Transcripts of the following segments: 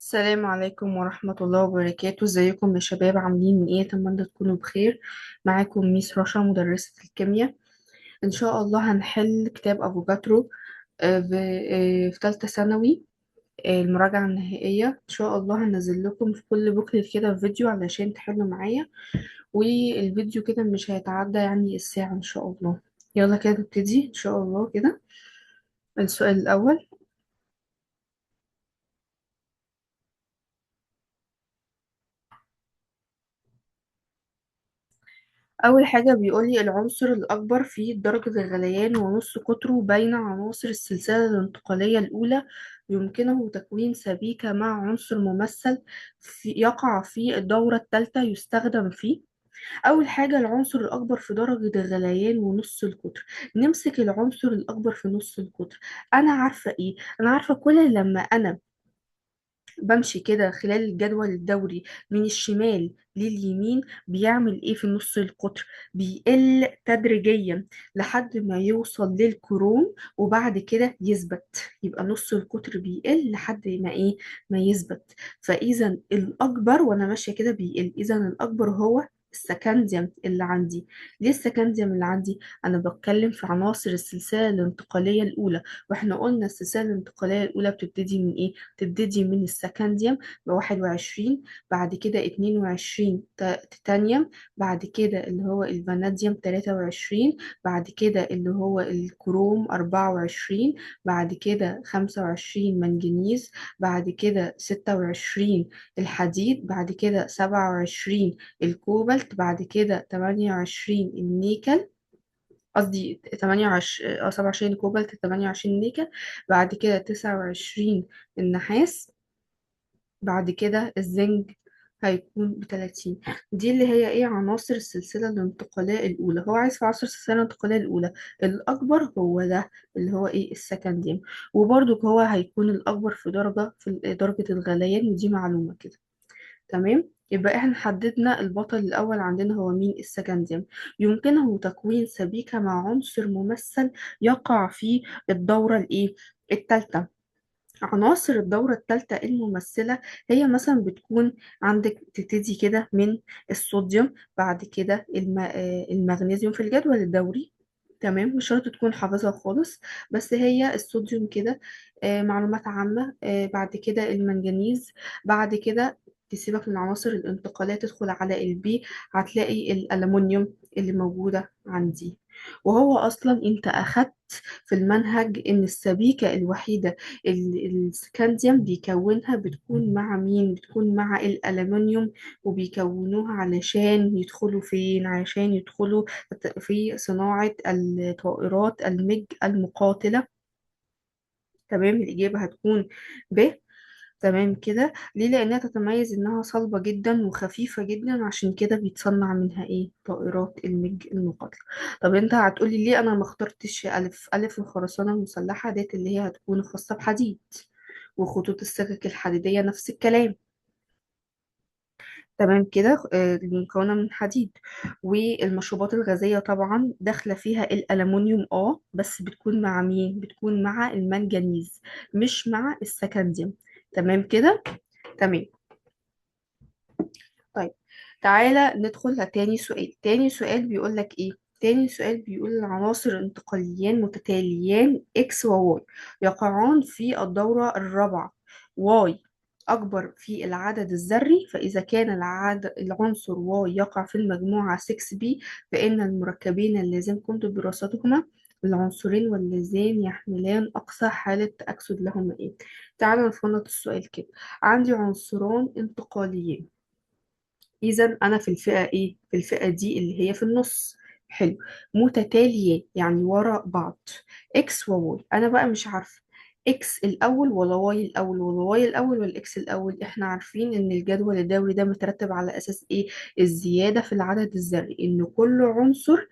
السلام عليكم ورحمة الله وبركاته. ازيكم يا شباب؟ عاملين ايه؟ اتمنى تكونوا بخير. معاكم ميس رشا مدرسة الكيمياء. ان شاء الله هنحل كتاب افوكاترو في ثالثة ثانوي. المراجعة النهائية ان شاء الله هنزل لكم في كل بوكلت كده فيديو علشان تحلوا معايا، والفيديو كده مش هيتعدى يعني الساعة ان شاء الله. يلا كده نبتدي ان شاء الله كده. السؤال الاول، أول حاجة بيقولي العنصر الأكبر في درجة الغليان ونص قطره بين عناصر السلسلة الانتقالية الأولى يمكنه تكوين سبيكة مع عنصر ممثل يقع في الدورة الثالثة يستخدم فيه. أول حاجة العنصر الأكبر في درجة الغليان ونص القطر. نمسك العنصر الأكبر في نص القطر. أنا عارفة إيه؟ أنا عارفة كل لما أنا بمشي كده خلال الجدول الدوري من الشمال لليمين بيعمل ايه في نص القطر؟ بيقل تدريجيا لحد ما يوصل للكروم وبعد كده يثبت. يبقى نص القطر بيقل لحد ما ايه؟ ما يثبت. فاذا الاكبر وانا ماشيه كده بيقل، اذا الاكبر هو السكنديوم اللي عندي. ليه السكنديوم اللي عندي؟ انا بتكلم في عناصر السلسله الانتقاليه الاولى، واحنا قلنا السلسله الانتقاليه الاولى بتبتدي من ايه؟ تبتدي من السكنديوم ب21، بعد كده 22 تيتانيوم، بعد كده اللي هو الفاناديوم 23، بعد كده اللي هو الكروم 24، بعد كده 25 منجنيز، بعد كده 26 الحديد، بعد كده 27 الكوبالت، بعد كده 28 النيكل. قصدي 28 27 كوبالت، 28 نيكل، بعد كده 29 النحاس، بعد كده الزنك هيكون ب30. دي اللي هي ايه؟ عناصر السلسلة الانتقالية الأولى. هو عايز في عنصر السلسلة الانتقالية الأولى الأكبر هو ده اللي هو ايه؟ السكنديوم. وبرضو هو هيكون الأكبر في درجة الغليان، ودي معلومة كده. تمام. يبقى احنا حددنا البطل الأول عندنا هو مين؟ السكنديوم. يمكنه تكوين سبيكة مع عنصر ممثل يقع في الدورة الايه؟ التالتة. عناصر الدورة الثالثة الممثلة هي مثلا بتكون عندك تبتدي كده من الصوديوم، بعد كده المغنيسيوم في الجدول الدوري. تمام، مش شرط تكون حافظها خالص، بس هي الصوديوم كده. معلومات عامة. بعد كده المنجنيز، بعد كده تسيبك من العناصر الانتقالية تدخل على البي، هتلاقي الألمنيوم اللي موجودة عندي. وهو أصلا أنت أخدت في المنهج إن السبيكة الوحيدة السكانديوم بيكونها بتكون مع مين؟ بتكون مع الألمنيوم. وبيكونوها علشان يدخلوا فين؟ عشان يدخلوا في صناعة الطائرات الميج المقاتلة. تمام، الإجابة هتكون ب. تمام كده. ليه؟ لأنها تتميز إنها صلبة جدا وخفيفة جدا، عشان كده بيتصنع منها إيه؟ طائرات الميج المقاتلة. طب أنت هتقولي ليه أنا ما اخترتش ألف؟ ألف الخرسانة المسلحة ديت اللي هي هتكون خاصة بحديد، وخطوط السكك الحديدية نفس الكلام. تمام كده. مكونة من حديد. والمشروبات الغازية طبعا داخلة فيها الألمنيوم، بس بتكون مع مين؟ بتكون مع المنجنيز، مش مع السكنديوم. تمام كده. تمام. طيب، تعالى ندخل على تاني سؤال. تاني سؤال بيقول لك ايه؟ تاني سؤال بيقول العناصر انتقاليان متتاليان X و Y يقعان في الدورة الرابعة. Y أكبر في العدد الذري، فإذا كان العنصر Y يقع في المجموعة 6B، فإن المركبين اللازم قمت بدراستهما العنصرين واللذان يحملان أقصى حالة تأكسد لهما إيه؟ تعالى نفنط السؤال كده. عندي عنصران انتقاليين، اذا انا في الفئه ايه؟ في الفئه دي اللي هي في النص. حلو. متتاليه يعني ورا بعض. اكس وواي، انا بقى مش عارفه اكس الاول ولا واي الاول ولا واي الاول ولا اكس الاول. احنا عارفين ان الجدول الدوري ده مترتب على اساس ايه؟ الزياده في العدد الذري، ان كل عنصر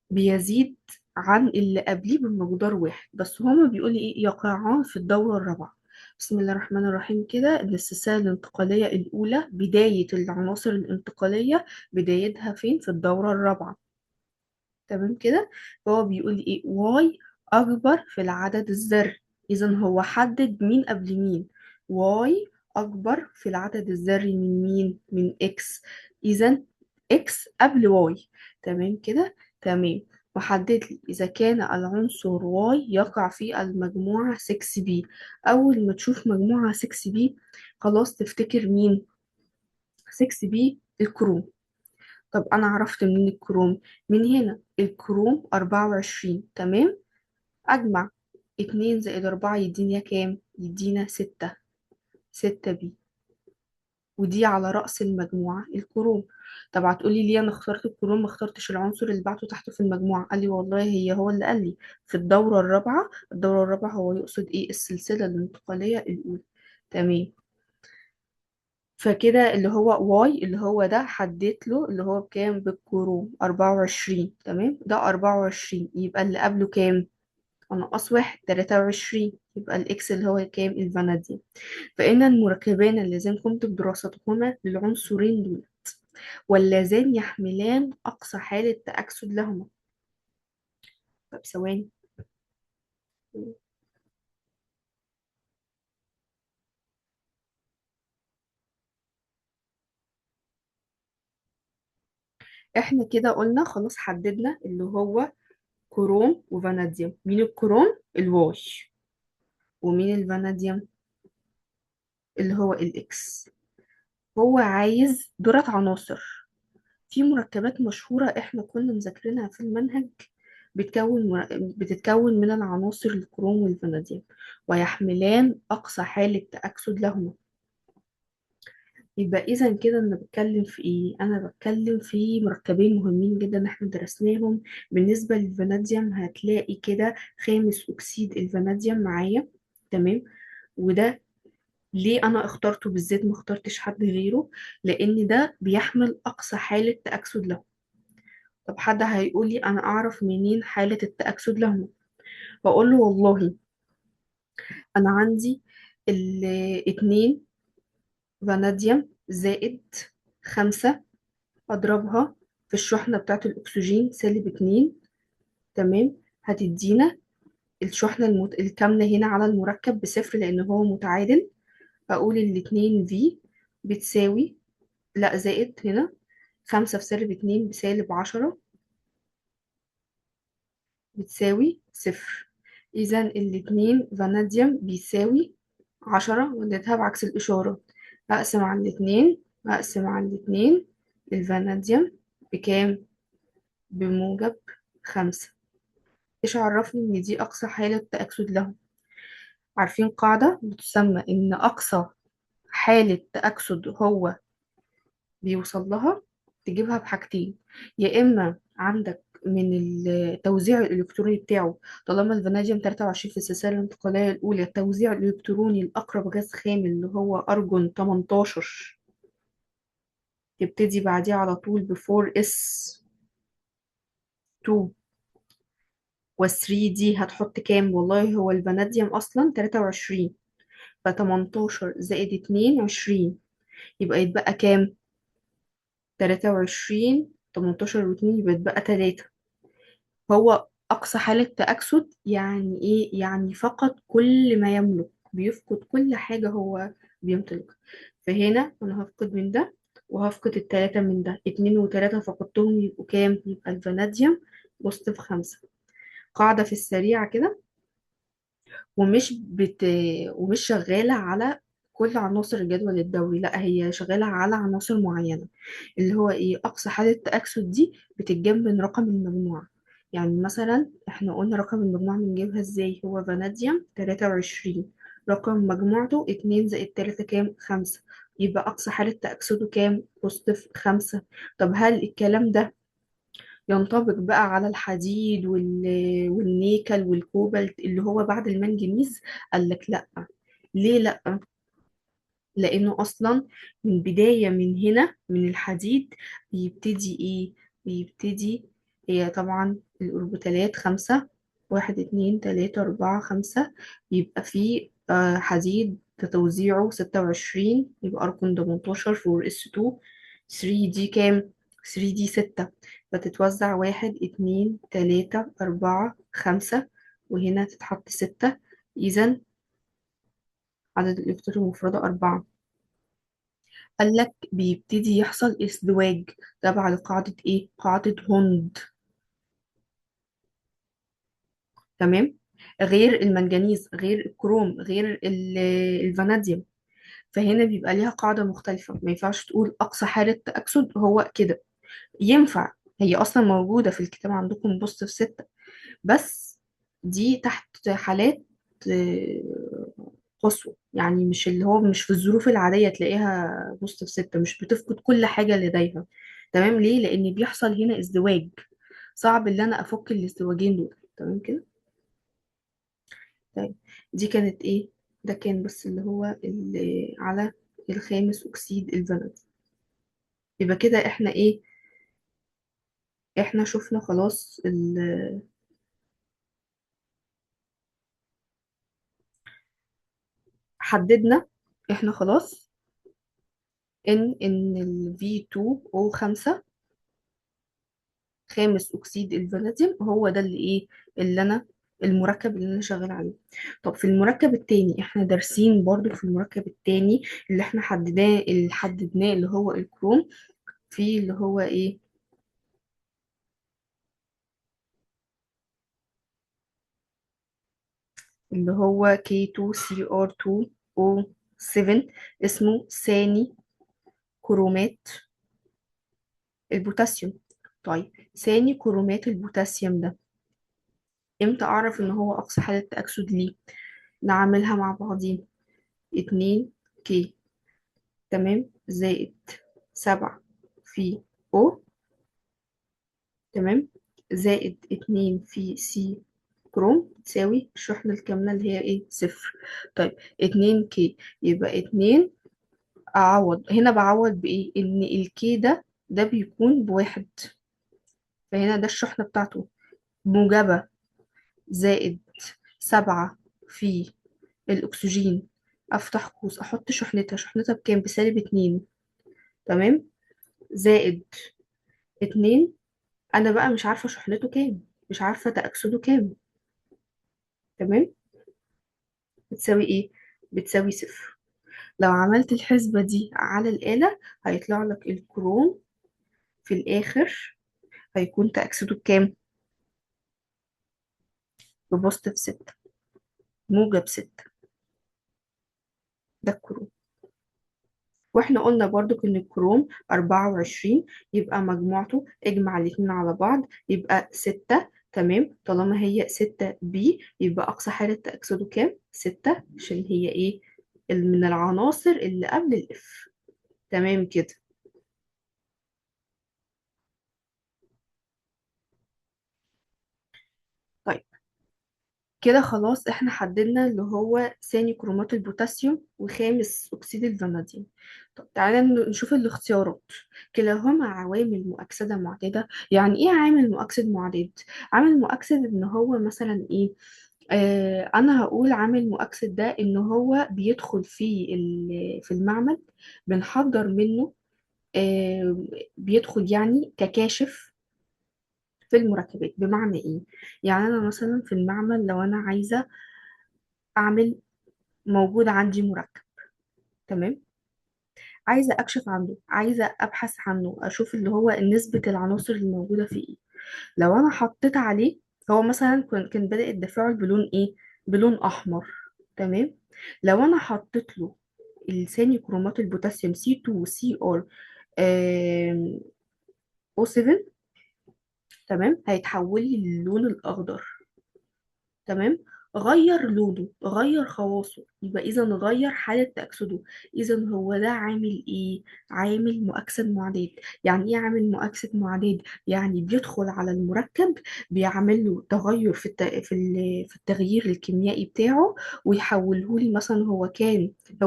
بيزيد عن اللي قبليه بمقدار واحد. بس هما بيقولي ايه؟ يقعان في الدورة الرابعة. بسم الله الرحمن الرحيم كده. إن السلسلة الانتقالية الأولى بداية العناصر الانتقالية بدايتها فين؟ في الدورة الرابعة. تمام كده. فهو بيقول ايه؟ واي أكبر في العدد الذري. إذا هو حدد مين قبل مين؟ واي أكبر في العدد الذري من مين؟ من إكس. إذا إكس قبل واي. تمام كده؟ تمام. وحدد لي إذا كان العنصر واي يقع في المجموعة 6B. أول ما تشوف مجموعة 6B خلاص تفتكر مين؟ 6B الكروم. طب أنا عرفت منين الكروم؟ من هنا الكروم 24. تمام. أجمع 2 زائد 4 يدينا كام؟ يدينا 6. 6B. ودي على رأس المجموعة الكروم. طب هتقولي ليه أنا اخترت الكروم ما اخترتش العنصر اللي بعته تحته في المجموعة؟ قال لي والله هو اللي قال لي في الدورة الرابعة. الدورة الرابعة هو يقصد إيه؟ السلسلة الانتقالية الأولى. تمام. فكده اللي هو واي اللي هو ده حددت له اللي هو بكام بالكروم 24. تمام. ده 24 يبقى اللي قبله كام؟ أنقص واحد 23. يبقى الإكس اللي هو كام؟ الفاناديوم. فإن المركبان اللذان قمت بدراستهما للعنصرين دول واللذان يحملان أقصى حالة تأكسد لهما. طب ثواني. احنا كده قلنا خلاص حددنا اللي هو كروم وفاناديوم. مين الكروم؟ الواي. ومين الفاناديوم؟ اللي هو الإكس. هو عايز دولت عناصر في مركبات مشهورة احنا كنا مذاكرينها في المنهج. بتتكون من العناصر الكروم والفاناديوم ويحملان أقصى حالة تأكسد لهما. يبقى إذا كده أنا بتكلم في إيه؟ أنا بتكلم في مركبين مهمين جدا احنا درسناهم. بالنسبة للفاناديوم هتلاقي كده خامس أكسيد الفاناديوم معايا. تمام. وده ليه أنا اخترته بالذات ما اخترتش حد غيره؟ لأن ده بيحمل أقصى حالة تأكسد له. طب حد هيقول لي انا اعرف منين حالة التأكسد لهم؟ بقول له والله انا عندي الاتنين فاناديوم زائد 5 اضربها في الشحنة بتاعت الاكسجين -2. تمام. هتدينا الشحنة الكاملة هنا على المركب بصفر لان هو متعادل. اقول الاتنين في بتساوي، لا زائد هنا، 5 في -2 بسالب 10 بتساوي صفر. إذا الاتنين فاناديوم بيساوي 10 وديتها بعكس الإشارة. أقسم على الاتنين. أقسم على الاتنين. الفاناديوم بكام؟ بموجب 5. إيش عرفني إن دي أقصى حالة تأكسد له؟ عارفين قاعدة بتسمى إن أقصى حالة تأكسد هو بيوصل لها تجيبها بحاجتين. يا إما عندك من التوزيع الإلكتروني بتاعه. طالما الفاناديوم 23 في السلسلة الانتقالية الأولى التوزيع الإلكتروني الأقرب غاز خام اللي هو أرجون 18 تبتدي بعديه على طول ب 4s2 و 3 دي هتحط كام؟ والله هو الفاناديوم أصلا 23 ف 18 زائد 2 20. يبقى يتبقى كام؟ 23. 18 و2 يبقى يتبقى 3. هو أقصى حالة تأكسد يعني إيه؟ يعني فقد كل ما يملك. بيفقد كل حاجة هو بيمتلكها. فهنا أنا هفقد من ده وهفقد التلاتة من ده. 2 و3 فقدتهم يبقوا كام؟ يبقى الفاناديوم بوزيتيف 5. قاعدة في السريع كده. ومش بت... ومش شغالة على كل عناصر الجدول الدوري، لا هي شغالة على عناصر معينة. اللي هو ايه؟ أقصى حالة تأكسد دي بتتجاب من رقم المجموعة. يعني مثلا احنا قلنا رقم المجموعة بنجيبها ازاي؟ هو فاناديوم 23 رقم مجموعته 2 زائد 3 كام؟ 5. يبقى أقصى حالة تأكسده كام؟ بوزيتيف 5. طب هل الكلام ده ينطبق بقى على الحديد والنيكل والكوبالت اللي هو بعد المنجنيز؟ قال لك لا. ليه لا؟ لانه اصلا من بداية من هنا من الحديد بيبتدي ايه؟ بيبتدي هي طبعا الأوربيتالات 5، 1 2 3 4 5. يبقى في حديد توزيعه 26 يبقى أرقام 18 4 S2. 3 دي كام؟ 3 دي 6. فتتوزع 1 2 3 4 5 وهنا تتحط 6. إذا عدد الإلكترون المفردة 4. قال لك بيبتدي يحصل ازدواج تبع لقاعدة ايه؟ قاعدة هوند. تمام. غير المنجنيز، غير الكروم، غير الفاناديوم. فهنا بيبقى ليها قاعدة مختلفة، ما ينفعش تقول أقصى حالة تأكسد هو كده. ينفع، هي أصلا موجودة في الكتاب عندكم بوست في 6، بس دي تحت حالات قصوى، يعني مش اللي هو مش في الظروف العادية تلاقيها بوست في 6، مش بتفقد كل حاجة لديها. تمام. ليه؟ لأن بيحصل هنا ازدواج، صعب اللي أنا أفك الازدواجين دول. تمام كده. طيب، دي كانت إيه؟ ده كان بس اللي هو اللي على الخامس أكسيد الفانادي. يبقى كده إحنا إيه؟ إحنا شفنا خلاص حددنا إحنا خلاص إن ال V2O5 خامس أكسيد الفاناديوم هو ده اللي إيه، اللي أنا المركب اللي أنا شغال عليه. طب في المركب التاني إحنا دارسين برضو في المركب التاني اللي إحنا حددناه اللي هو الكروم، في اللي هو إيه، اللي هو K2CR2O7، اسمه ثاني كرومات البوتاسيوم. طيب، ثاني كرومات البوتاسيوم ده امتى اعرف ان هو اقصى حالة تأكسد ليه؟ نعملها مع بعضين. 2 كي، تمام، زائد 7 في O، تمام، زائد 2 في كروم تساوي الشحنة الكاملة اللي هي ايه؟ 0. طيب، 2 كي يبقى 2. أعوض هنا، بعوض بإيه؟ إن الكي ده بيكون بواحد، فهنا ده الشحنة بتاعته موجبة، زائد 7 في الأكسجين، أفتح قوس أحط شحنتها بكام؟ بسالب 2. تمام. زائد 2، أنا بقى مش عارفة شحنته كام، مش عارفة تأكسده كام. تمام. بتساوي إيه؟ بتساوي 0. لو عملت الحسبة دي على الآلة هيطلع لك الكروم في الآخر هيكون تأكسده بكام؟ ببوزيتيف 6، موجب 6. ده الكروم. واحنا قلنا برضو ان الكروم 24، يبقى مجموعته اجمع الاتنين على بعض يبقى 6. تمام. طالما هي 6 يبقى أقصى حالة تأكسده كام؟ 6، عشان هي ايه؟ من العناصر اللي قبل الإف. تمام كده. طيب، كده خلاص احنا حددنا اللي هو ثاني كرومات البوتاسيوم وخامس اكسيد الفاناديوم. طب تعالى نشوف الاختيارات. كلاهما عوامل مؤكسدة معتادة. يعني ايه عامل مؤكسد معتاد؟ عامل مؤكسد ان هو مثلا ايه؟ انا هقول عامل مؤكسد ده ان هو بيدخل في المعمل، بنحضر منه. آه بيدخل يعني ككاشف في المركبات. بمعنى ايه؟ يعني انا مثلا في المعمل لو انا عايزة اعمل، موجود عندي مركب، تمام، عايزة أكشف عنه، عايزة أبحث عنه، أشوف اللي هو نسبة العناصر الموجودة فيه إيه. لو أنا حطيت عليه، هو مثلا كان بدأ التفاعل بلون إيه؟ بلون أحمر. تمام. لو أنا حطيت له الثاني كرومات البوتاسيوم C2CR O7، تمام، هيتحول لي للون الأخضر. تمام. غير لونه، غير خواصه، يبقى اذا غير حالة تأكسده. اذا هو ده عامل ايه؟ عامل مؤكسد معداد. يعني ايه عامل مؤكسد معداد؟ يعني بيدخل على المركب، بيعمل له تغير في التغيير الكيميائي بتاعه، ويحوله لي. مثلا هو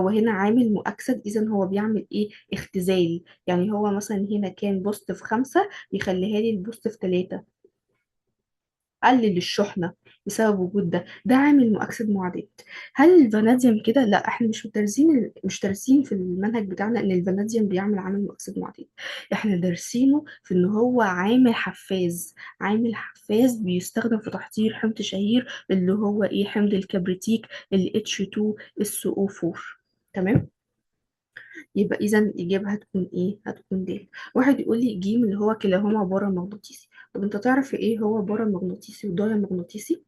هنا عامل مؤكسد، اذا هو بيعمل ايه؟ اختزال. يعني هو مثلا هنا كان بوزيتيف 5، يخليها لي البوزيتيف 3، قلل الشحنة بسبب وجود ده عامل مؤكسد معدات. هل الفاناديوم كده؟ لا، احنا مش دارسين في المنهج بتاعنا ان الفاناديوم بيعمل عامل مؤكسد معدات. احنا دارسينه في ان هو عامل حفاز. عامل حفاز بيستخدم في تحضير حمض شهير اللي هو ايه؟ حمض الكبريتيك ال H2SO4. تمام. يبقى إذا الإجابة هتكون إيه؟ هتكون د. واحد يقول لي ج اللي هو كلاهما بارامغناطيسي. طب أنت تعرف إيه هو بارامغناطيسي ودايمغناطيسي؟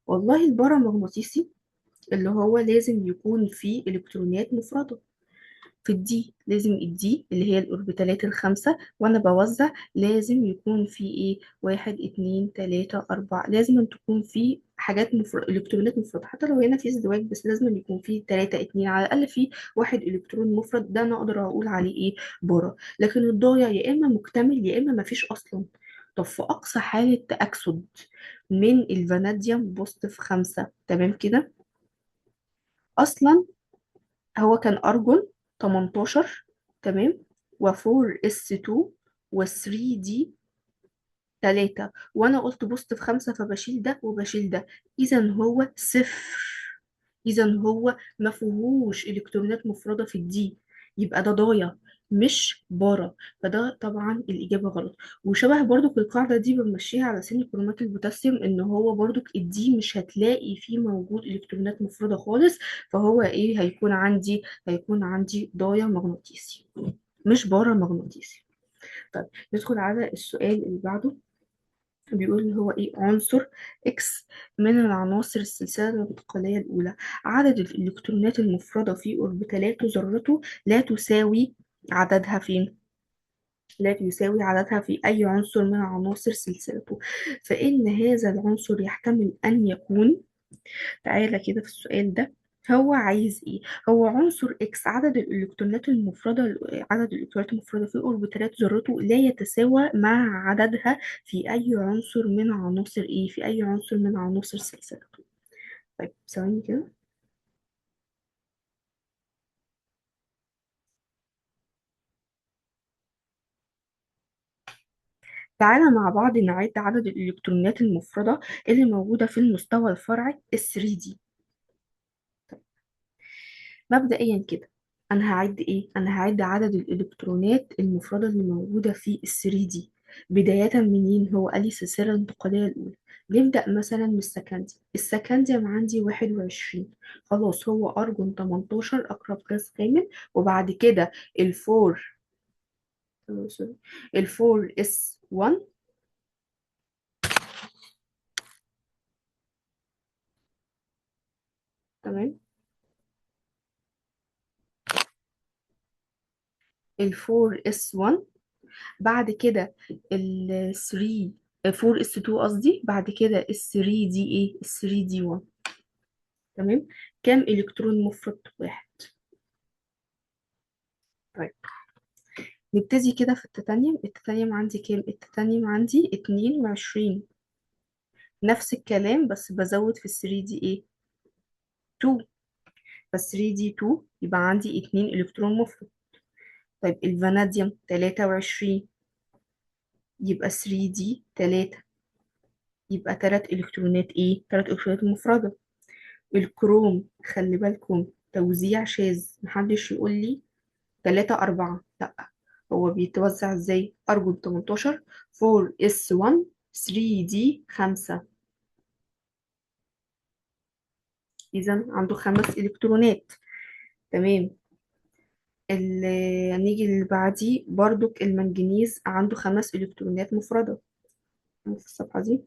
والله البارامغناطيسي اللي هو لازم يكون فيه إلكترونات مفردة. في الدي لازم الدي اللي هي الأوربيتالات الخمسة، وأنا بوزع لازم يكون في إيه؟ واحد اتنين تلاتة أربعة، لازم أن تكون في حاجات إلكترونات مفردة. حتى لو هنا في ازدواج بس لازم أن يكون في تلاتة اتنين على الأقل، في واحد إلكترون مفرد، ده أنا أقدر أقول عليه إيه؟ بارا. لكن الضايع يا إما مكتمل يا إما مفيش أصلا. طب في أقصى حالة تأكسد من الفاناديوم بوزيتيف خمسة، تمام كده، أصلا هو كان أرجون 18، تمام، و4 اس 2 و3 دي 3، وأنا قلت بوست في 5 فبشيل ده وبشيل ده. إذا هو صفر. إذا هو ما فيهوش إلكترونات مفردة في الدي، يبقى ده ضايع مش بارا. فده طبعا الإجابة غلط. وشبه برضو القاعدة دي بنمشيها على سن كرومات البوتاسيوم، إن هو برضو الدي مش هتلاقي فيه موجود إلكترونات مفردة خالص. فهو إيه هيكون عندي؟ هيكون عندي ضايع مغناطيسي مش بارا مغناطيسي. طيب ندخل على السؤال اللي بعده. بيقول هو ايه عنصر اكس من العناصر السلسلة الانتقالية الأولى، عدد الإلكترونات المفردة في أوربيتالات ذرته لا تساوي عددها فين؟ لا يساوي عددها في أي عنصر من عناصر سلسلته، فإن هذا العنصر يحتمل أن يكون. تعالى كده في السؤال ده، هو عايز ايه؟ هو عنصر اكس عدد الالكترونات المفردة، عدد الالكترونات المفردة في اوربيتالات ذرته لا يتساوى مع عددها في اي عنصر من عناصر ايه؟ في اي عنصر من عناصر سلسلته. طيب ثواني كده. تعالى مع بعض نعد عدد الالكترونات المفردة اللي موجودة في المستوى الفرعي ال 3D. مبدئيا كده انا هعد ايه؟ انا هعد عدد الالكترونات المفردة اللي موجودة في ال 3D. بداية منين؟ هو قال لي السلسلة الانتقالية الأولى. نبدأ مثلا من السكندي. السكنديوم عندي 21، خلاص هو أرجون 18 أقرب غاز كامل. وبعد كده الفور، الفور اس 1، تمام، الفور اس 1، بعد كده ال 3، 4 اس 2 قصدي، بعد كده ال 3 دي ايه؟ ال 3 دي 1. تمام. كام الكترون مفرد؟ واحد. طيب نبتدي كده في التيتانيوم. التيتانيوم عندي كام؟ التيتانيوم عندي 22. نفس الكلام بس بزود في ال 3 دي ايه؟ 2. بس 3 دي 2 يبقى عندي 2 الكترون مفرد. طيب الفاناديوم 23، يبقى 3 دي 3، يبقى 3 الكترونات ايه؟ 3 الكترونات مفردة. الكروم خلي بالكم توزيع شاذ، محدش يقول لي 3 4، لا، هو بيتوزع ازاي؟ أرجون 18، 4 اس 1، 3 دي 5. إذا عنده 5 إلكترونات. تمام. نيجي اللي بعديه برضك المنجنيز عنده 5 إلكترونات مفردة في الصفحة دي.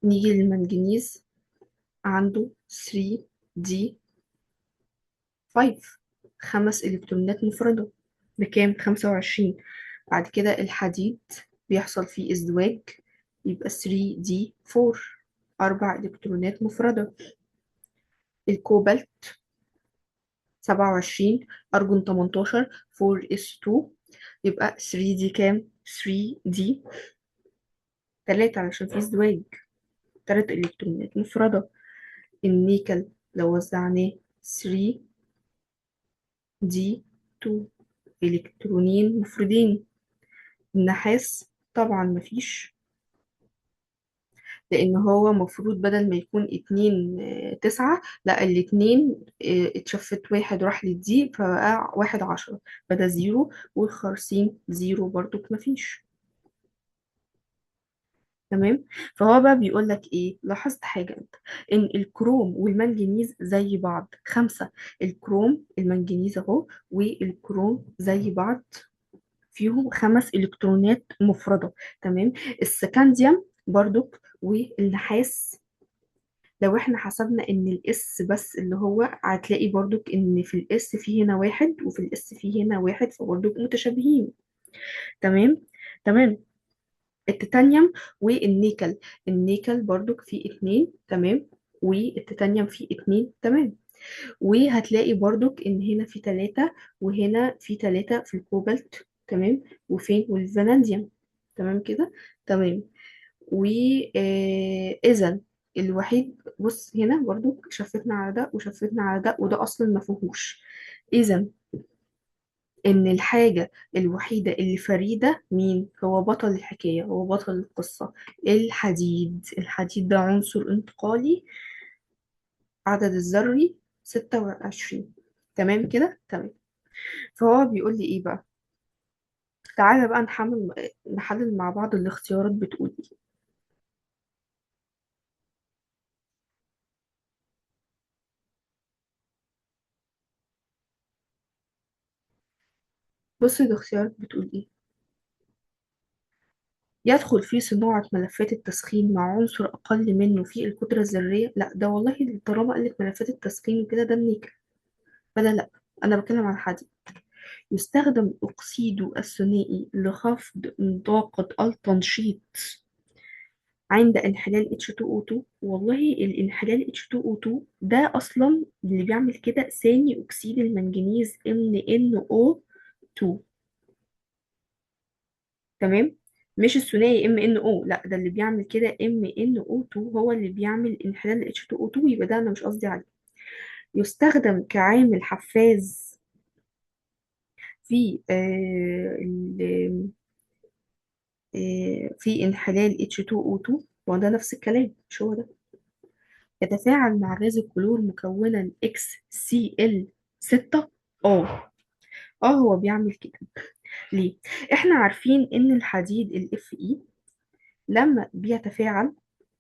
نيجي للمنجنيز عنده 3 دي 5، 5 إلكترونات مفردة بكام؟ 25. بعد كده الحديد بيحصل فيه ازدواج، يبقى 3 دي 4، 4 إلكترونات مفردة. الكوبالت 27، أرجون 18، 4 اس 2، يبقى 3 دي كام؟ 3 دي 3 علشان فيه ازدواج، 3 إلكترونات مفردة. النيكل لو وزعناه 3 دي 2، إلكترونين مفردين. النحاس طبعا مفيش لأن هو مفروض بدل ما يكون اتنين تسعة، لا الاتنين اتشفت واحد راح للدي فبقى واحد عشرة، فده زيرو، والخرسين زيرو برضو مفيش. تمام. فهو بقى بيقول لك ايه، لاحظت حاجة انت، ان الكروم والمنجنيز زي بعض خمسة. الكروم المنجنيز اهو والكروم زي بعض، فيهم خمس الكترونات مفردة. تمام. السكنديوم برضو والنحاس، لو احنا حسبنا ان الاس بس اللي هو هتلاقي برضو ان في الاس في هنا واحد وفي الاس في هنا واحد، فبرضو متشابهين. تمام. تمام. التيتانيوم والنيكل، النيكل برضو فيه اتنين. تمام. والتيتانيوم فيه اتنين. تمام. وهتلاقي برضو ان هنا في تلاتة وهنا في تلاتة في الكوبالت. تمام. وفين والفاناديوم. تمام كده. تمام. وإذا الوحيد، بص هنا برضو شفتنا على ده وشفتنا على ده وده أصلا ما فيهوش. إذا إن الحاجة الوحيدة اللي فريدة مين؟ هو بطل الحكاية، هو بطل القصة. الحديد. الحديد ده عنصر انتقالي، عدد الذري 26. تمام كده. تمام. فهو بيقول لي إيه بقى، تعالى بقى نحلل مع بعض الاختيارات بتقول إيه. بص الاختيارات بتقول إيه، يدخل في صناعة ملفات التسخين مع عنصر أقل منه في الكتلة الذرية. لا ده والله طالما قالت ملفات التسخين وكده ده النيكل، فده لا. أنا بتكلم عن الحديد. يستخدم أكسيد الثنائي لخفض طاقة التنشيط عند انحلال H2O2. والله الانحلال H2O2 ده أصلا اللي بيعمل كده ثاني أكسيد المنجنيز MnO2. تمام. مش الثنائي MnO، لا ده اللي بيعمل كده MnO2 هو اللي بيعمل انحلال H2O2، يبقى ده انا مش قصدي عليه. يستخدم كعامل حفاز في في انحلال H2O2، وده نفس الكلام مش هو ده. يتفاعل مع غاز الكلور مكونا XCl6. اه. اه هو بيعمل كده. ليه؟ احنا عارفين ان الحديد Fe لما بيتفاعل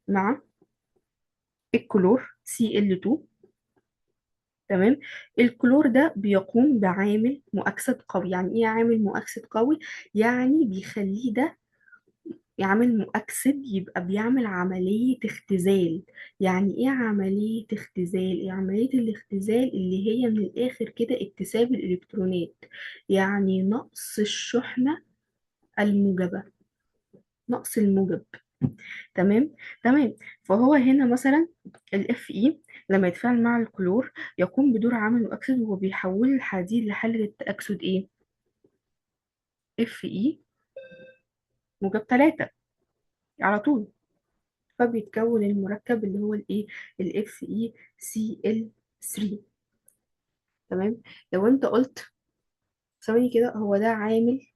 مع الكلور Cl2، تمام، الكلور ده بيقوم بعامل مؤكسد قوي. يعني ايه عامل مؤكسد قوي؟ يعني بيخليه ده يعمل مؤكسد، يبقى بيعمل عملية اختزال. يعني ايه عملية اختزال؟ إيه عملية الاختزال؟ اللي هي من الآخر كده اكتساب الإلكترونات، يعني نقص الشحنة الموجبة، نقص الموجب. تمام. تمام. فهو هنا مثلا الاف اي لما يتفاعل مع الكلور يقوم بدور عامل مؤكسد، وهو بيحول الحديد لحالة التأكسد ايه؟ اف اي موجب 3 على طول، فبيتكون المركب اللي هو الايه، الاف اي سي ال 3. تمام. لو انت قلت ثواني كده، هو ده عامل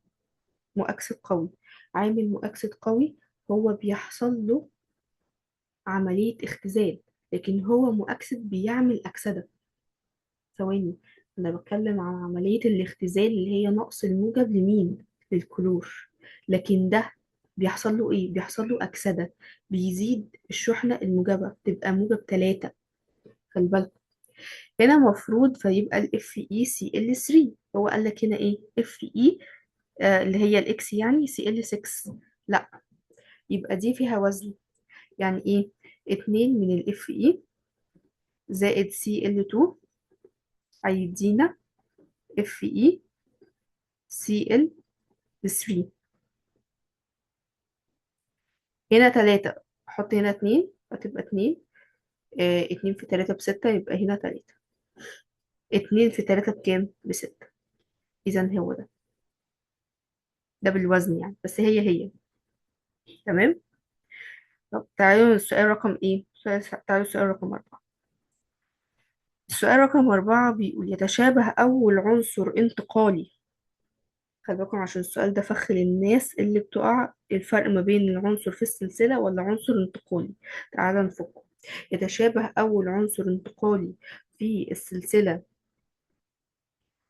مؤكسد قوي. عامل مؤكسد قوي هو بيحصل له عملية اختزال، لكن هو مؤكسد بيعمل أكسدة. ثواني، أنا بتكلم عن عملية الاختزال اللي هي نقص الموجب لمين؟ للكلور. لكن ده بيحصل له إيه؟ بيحصل له أكسدة، بيزيد الشحنة الموجبة تبقى موجب 3. خلي بالك هنا مفروض فيبقى ال FeCl3. هو قال لك هنا إيه؟ Fe اللي هي الإكس يعني Cl6. لا، يبقى دي فيها وزن. يعني إيه؟ 2 من ال Fe زائد Cl2 هيدينا FeCl3. هنا 3، أحط هنا 2 هتبقى 2. 2 في 3 ب6 يبقى هنا 3. 2 في 3 بكام؟ ب6. إذا هو ده، ده بالوزن يعني، بس هي. تمام. طب تعالوا السؤال رقم إيه؟ تعالوا السؤال رقم 4. السؤال رقم 4 بيقول يتشابه أول عنصر انتقالي خلي بالكم عشان السؤال ده فخ للناس اللي بتقع، الفرق ما بين العنصر في السلسلة ولا عنصر انتقالي. تعالى نفكه. يتشابه أول عنصر انتقالي في السلسلة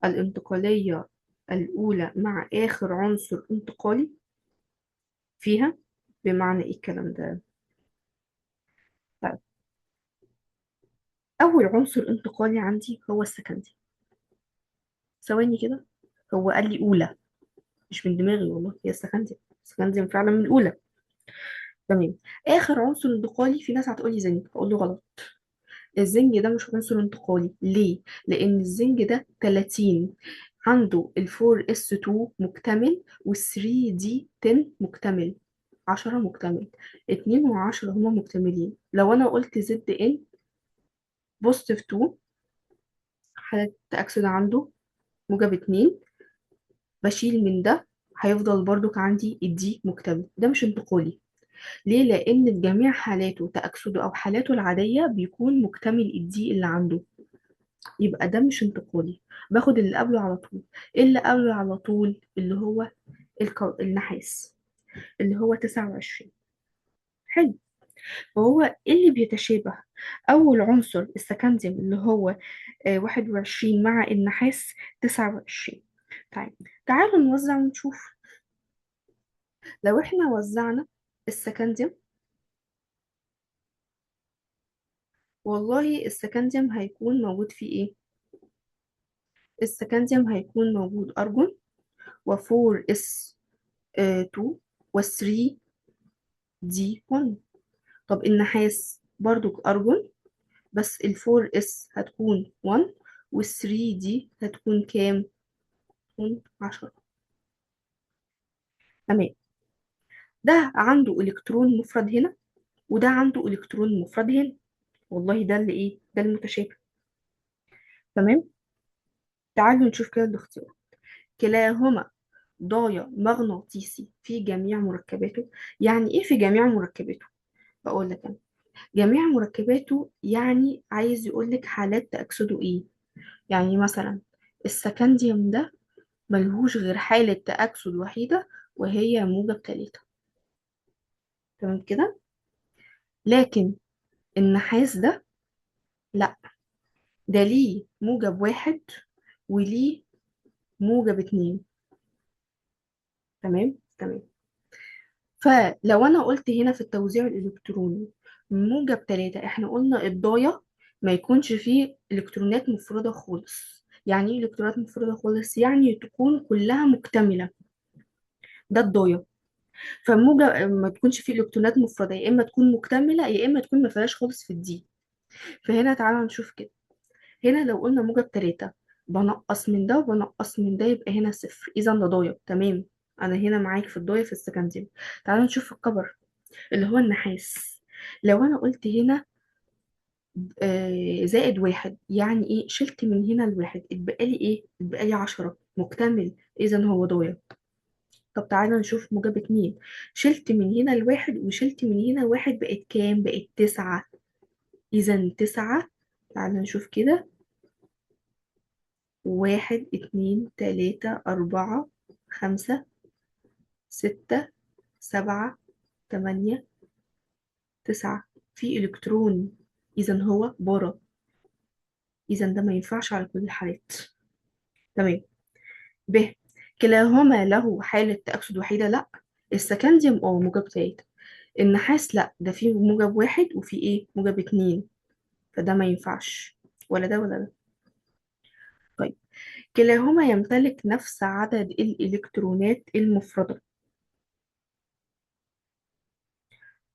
الانتقالية الأولى مع آخر عنصر انتقالي فيها. بمعنى إيه الكلام ده؟ طيب، أول عنصر انتقالي عندي هو السكندي. ثواني كده، هو قال لي أولى، مش من دماغي والله، هي السكندي. السكندي فعلا من الأولى. تمام. آخر عنصر انتقالي، في ناس هتقولي زنك، هقول له غلط. الزنج ده مش عنصر انتقالي. ليه؟ لأن الزنج ده 30، عنده ال 4s2 مكتمل وال 3d 10 مكتمل، 10 مكتمل. 2 و10 هما مكتملين. لو أنا قلت زد ان بوزيتيف 2، حالة تأكسد عنده موجب 2، بشيل من ده، هيفضل برضك عندي الدي مكتمل. ده مش انتقالي. ليه؟ لأن في جميع حالاته تأكسده أو حالاته العادية بيكون مكتمل الدي اللي عنده. يبقى ده مش انتقالي. باخد اللي قبله على طول. إيه اللي قبله على طول؟ اللي هو النحاس، اللي هو 29. حلو. فهو إيه اللي بيتشابه؟ أول عنصر السكنديوم اللي هو 21 مع النحاس 29. طيب، تعالوا نوزع ونشوف. لو احنا وزعنا السكنديوم، والله السكنديوم هيكون موجود فيه ايه؟ السكنديوم هيكون موجود أرجون و4 اس 2 و3 دي 1. طب النحاس برضو أرجون، بس ال4 اس هتكون 1 وال3 دي هتكون كام؟ هتكون 10. تمام. ده عنده إلكترون مفرد هنا، وده عنده إلكترون مفرد هنا. والله ده اللي ايه؟ ده المتشابه. تمام. تعالوا نشوف كده الاختيار. كلاهما ضايع مغناطيسي في جميع مركباته. يعني ايه في جميع مركباته؟ بقول لك انا، جميع مركباته يعني عايز يقول لك حالات تأكسده ايه. يعني مثلا السكنديوم ده ملهوش غير حالة تأكسد وحيدة، وهي موجب تلاتة. تمام كده. لكن النحاس ده لا، ده ليه موجب واحد وليه موجب اتنين. تمام تمام. فلو انا قلت هنا في التوزيع الالكتروني موجب تلاتة، احنا قلنا الضايع ما يكونش فيه الكترونات مفردة خالص. يعني ايه الكترونات مفردة خالص؟ يعني تكون كلها مكتملة. ده الضايع. فموجب ما تكونش فيه الكترونات مفردة، يا اما تكون مكتملة يا اما تكون ما فيهاش خالص في الدي. فهنا تعالى نشوف كده. هنا لو قلنا موجب تلاتة، بنقص من ده وبنقص من ده، يبقى هنا صفر، اذا ده ضايع. تمام. انا هنا معاك في الضايع في السكندري. تعالى نشوف الكبر اللي هو النحاس. لو انا قلت هنا زائد واحد، يعني ايه؟ شلت من هنا الواحد، اتبقى لي ايه؟ اتبقى لي 10 مكتمل، اذا هو ضايع. طب تعالى نشوف موجب اتنين. شلت من هنا الواحد وشلت من هنا واحد، بقت كام؟ بقت 9، اذا 9. تعالى نشوف كده. 1 2 3 4 5 6 7 8 9. في إلكترون، إذا هو بارا. إذا ده ما ينفعش على كل الحالات. تمام. ب، كلاهما له حالة تأكسد وحيدة. لا، السكنديوم موجب تلاتة. النحاس لا، ده فيه موجب واحد وفيه ايه؟ موجب اتنين. فده ما ينفعش، ولا ده ولا ده. طيب، كلاهما يمتلك نفس عدد الإلكترونات المفردة،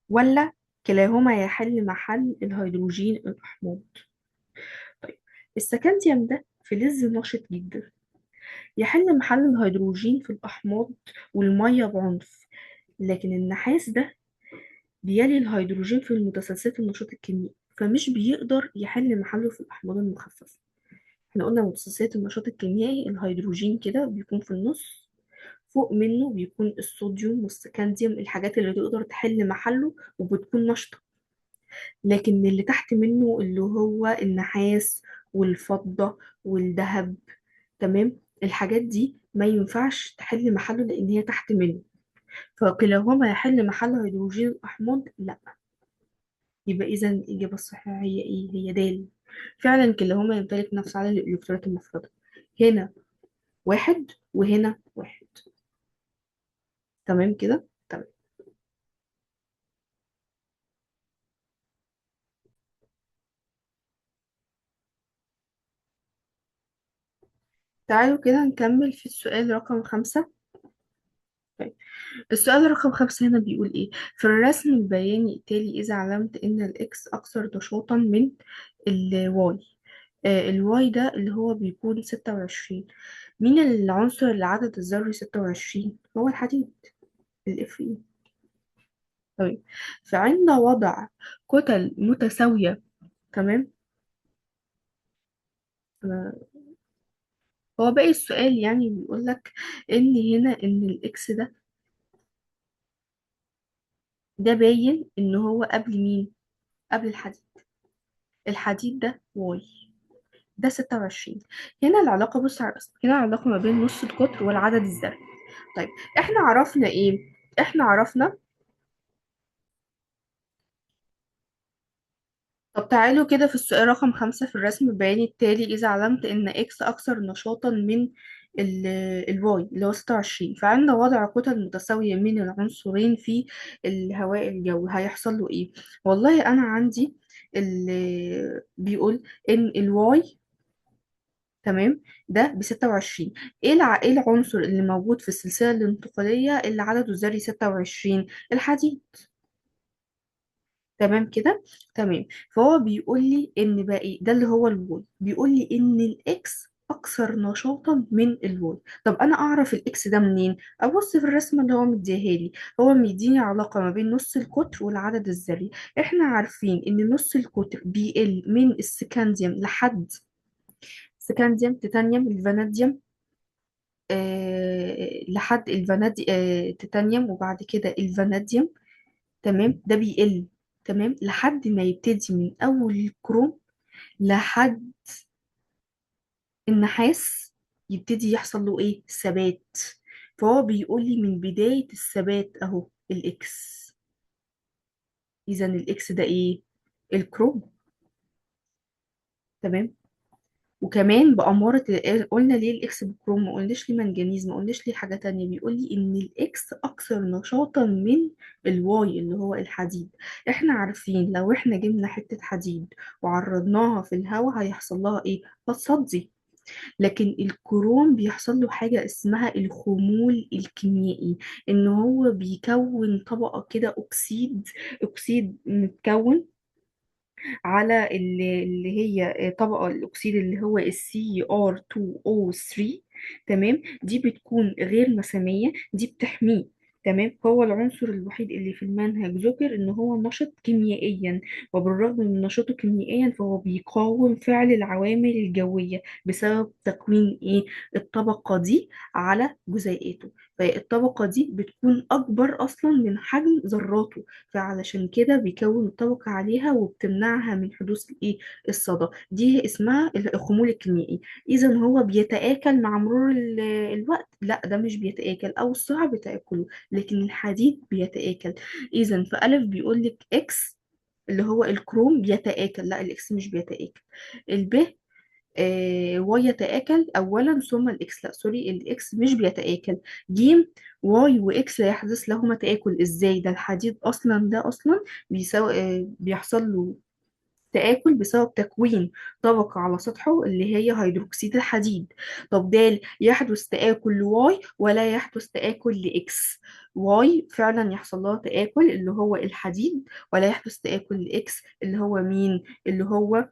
ولا كلاهما يحل محل الهيدروجين الأحماض. طيب، السكنديوم ده فلز نشط جدا، يحل محل الهيدروجين في الأحماض والمية بعنف. لكن النحاس ده بيلي الهيدروجين في المتسلسلات النشاط الكيميائي، فمش بيقدر يحل محله في الأحماض المخففة. احنا قلنا متسلسلات النشاط الكيميائي الهيدروجين كده بيكون في النص، فوق منه بيكون الصوديوم والسكنديوم، الحاجات اللي تقدر تحل محله وبتكون نشطة. لكن اللي تحت منه اللي هو النحاس والفضة والذهب. تمام. الحاجات دي ما ينفعش تحل محله لان هي تحت منه. فكلاهما يحل محل هيدروجين الأحماض؟ لا. يبقى إذا الإجابة الصحيحة هي إيه؟ هي د. فعلا كلاهما يمتلك نفس عدد الإلكترونات المفردة. هنا واحد وهنا واحد. تمام كده؟ تمام. تعالوا كده نكمل في السؤال رقم 5. طيب. السؤال رقم 5 هنا بيقول إيه؟ في الرسم البياني التالي إذا علمت إن الإكس أكثر نشاطا من الواي. الواي ده اللي هو بيكون 26. مين العنصر اللي عدد الذري 26؟ هو الحديد، الاف اي. طيب. فعند وضع كتل متساوية، تمام. آه، هو باقي السؤال يعني بيقول لك ان هنا ان الاكس ده باين ان هو قبل مين؟ قبل الحديد. الحديد ده واي، ده 26. هنا العلاقة، بص على الرسم، هنا العلاقة ما بين نص القطر والعدد الذري. طيب. احنا عرفنا ايه؟ احنا عرفنا. طب تعالوا كده في السؤال رقم 5 في الرسم البياني التالي إذا علمت إن إكس أكثر نشاطا من الواي اللي هو 26، فعند وضع كتل متساوية من العنصرين في الهواء الجوي هيحصل له إيه؟ والله أنا عندي اللي بيقول إن الواي، تمام، ده ب 26. إيه العنصر اللي موجود في السلسلة الانتقالية اللي عدده الذري 26؟ الحديد. تمام كده. تمام. فهو بيقول لي ان بقى ايه ده اللي هو الواي، بيقول لي ان الاكس اكثر نشاطا من الواي. طب انا اعرف الاكس ده منين؟ ابص في الرسمه اللي هو مديها لي. هو مديني علاقه ما بين نص القطر والعدد الذري. احنا عارفين ان نص القطر بيقل من السكانديوم لحد سكانديوم، تيتانيوم، الفاناديوم، لحد تيتانيوم، وبعد كده الفاناديوم. تمام، ده بيقل. تمام، لحد ما يبتدي من أول الكروم لحد النحاس يبتدي يحصل له إيه؟ ثبات. فهو بيقول لي من بداية الثبات أهو الإكس. إذا الإكس ده إيه؟ الكروم. تمام. وكمان بأمارة قلنا ليه الإكس بالكروم، ما قلناش ليه منجنيز، ما قلناش ليه حاجة تانية. بيقول لي إن الإكس أكثر نشاطا من الواي اللي هو الحديد. إحنا عارفين لو إحنا جبنا حتة حديد وعرضناها في الهواء هيحصل لها إيه؟ هتصدي. لكن الكروم بيحصل له حاجة اسمها الخمول الكيميائي، إن هو بيكون طبقة كده أكسيد متكون على اللي هي طبقة الأكسيد اللي هو ال CR2O3. تمام، دي بتكون غير مسامية، دي بتحميه. تمام. هو العنصر الوحيد اللي في المنهج ذكر إن هو نشط كيميائيا، وبالرغم من نشاطه كيميائيا فهو بيقاوم فعل العوامل الجوية بسبب تكوين إيه؟ الطبقة دي على جزيئاته. فالطبقة دي بتكون أكبر أصلا من حجم ذراته، فعلشان كده بيكون الطبقة عليها وبتمنعها من حدوث الايه؟ الصدى. دي اسمها الخمول الكيميائي. اذا هو بيتآكل مع مرور الوقت؟ لا، ده مش بيتآكل، او الصعب تآكله، لكن الحديد بيتآكل. اذا فألف بيقول لك اكس اللي هو الكروم بيتآكل، لا الاكس مش بيتآكل. الب واي يتآكل أولا ثم الإكس، لا سوري، الإكس مش بيتآكل. جيم، واي وإكس لا يحدث لهما تآكل. إزاي؟ ده الحديد أصلا ده أصلا بيحصل له تآكل بسبب تكوين طبقة على سطحه اللي هي هيدروكسيد الحديد. طب ده يحدث تآكل لواي ولا يحدث تآكل لإكس؟ واي فعلا يحصل لها تآكل اللي هو الحديد، ولا يحدث تآكل لإكس اللي هو مين؟ اللي هو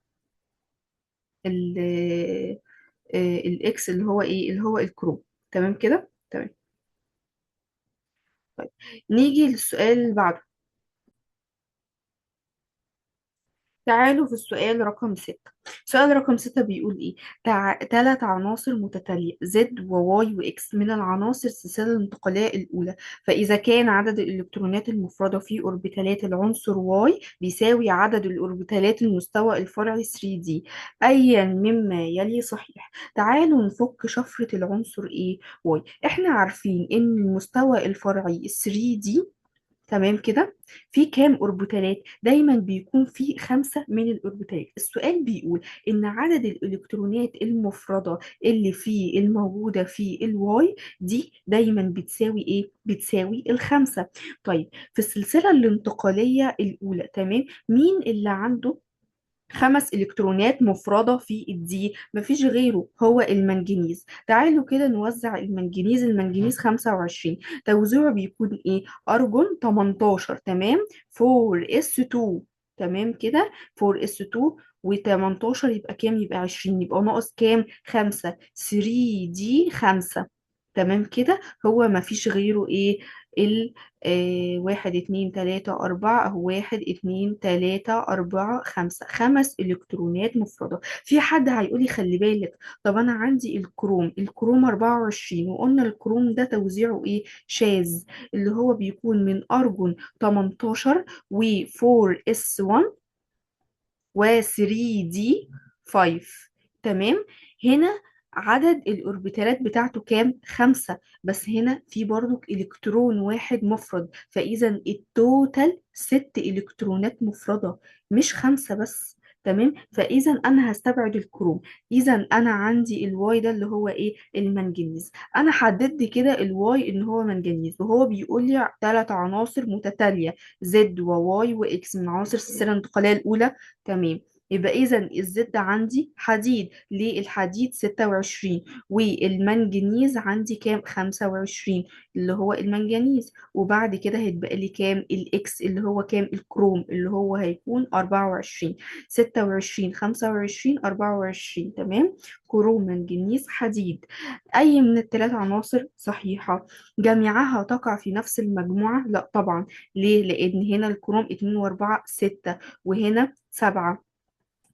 الاكس اللي هو ايه؟ اللي هو الكروم. تمام كده. تمام. طيب. نيجي للسؤال اللي بعده. تعالوا في السؤال رقم 6. سؤال رقم 6 بيقول ايه؟ ثلاث عناصر متتالية زد وواي واكس من العناصر السلسلة الانتقالية الأولى، فإذا كان عدد الإلكترونات المفردة في أوربيتالات العنصر واي بيساوي عدد الأوربيتالات المستوى الفرعي 3D، أيا مما يلي صحيح. تعالوا نفك شفرة العنصر ايه واي. احنا عارفين ان المستوى الفرعي 3D، تمام كده، في كام اوربيتالات؟ دايما بيكون في 5 من الاوربيتالات. السؤال بيقول ان عدد الالكترونات المفرده اللي في الموجوده في الواي دي دايما بتساوي ايه؟ بتساوي ال5. طيب في السلسله الانتقاليه الاولى، تمام، مين اللي عنده 5 إلكترونات مفردة في الدي؟ مفيش غيره، هو المنجنيز. تعالوا كده نوزع المنجنيز. المنجنيز 25، توزيعه بيكون إيه؟ أرجون 18، تمام، 4s2، تمام كده، 4s2 و18 يبقى كام؟ يبقى 20، يبقى ناقص كام؟ 5، 3d 5، تمام كده. هو مفيش غيره إيه؟ ال 1 2 3 4 أهو، 1 2 3 4 5، 5 إلكترونات مفردة. في حد هيقولي خلي بالك، طب أنا عندي الكروم، الكروم 24، وقلنا الكروم ده توزيعه إيه؟ شاذ، اللي هو بيكون من أرجون 18 و 4s1 و 3d 5، تمام. هنا عدد الأوربيتالات بتاعته كام؟ 5، بس هنا في برضو إلكترون واحد مفرد، فإذا التوتال 6 إلكترونات مفردة، مش 5 بس، تمام. فإذا أنا هستبعد الكروم. إذا أنا عندي الواي ده اللي هو إيه؟ المنجنيز. أنا حددت كده الواي إن هو منجنيز، وهو بيقول لي 3 عناصر متتالية زد وواي وإكس من عناصر السلسلة الانتقالية الأولى، تمام. يبقى إذا الزد عندي حديد، ليه؟ الحديد 26، والمنجنيز عندي كام؟ 25، اللي هو المنجنيز. وبعد كده هيتبقى لي كام؟ الإكس اللي هو كام؟ الكروم اللي هو هيكون 24، 26 25 24، تمام. كروم منجنيز حديد. أي من ال3 عناصر صحيحة؟ جميعها تقع في نفس المجموعة؟ لا طبعا. ليه؟ لأن هنا الكروم 2 و4 6، وهنا 7،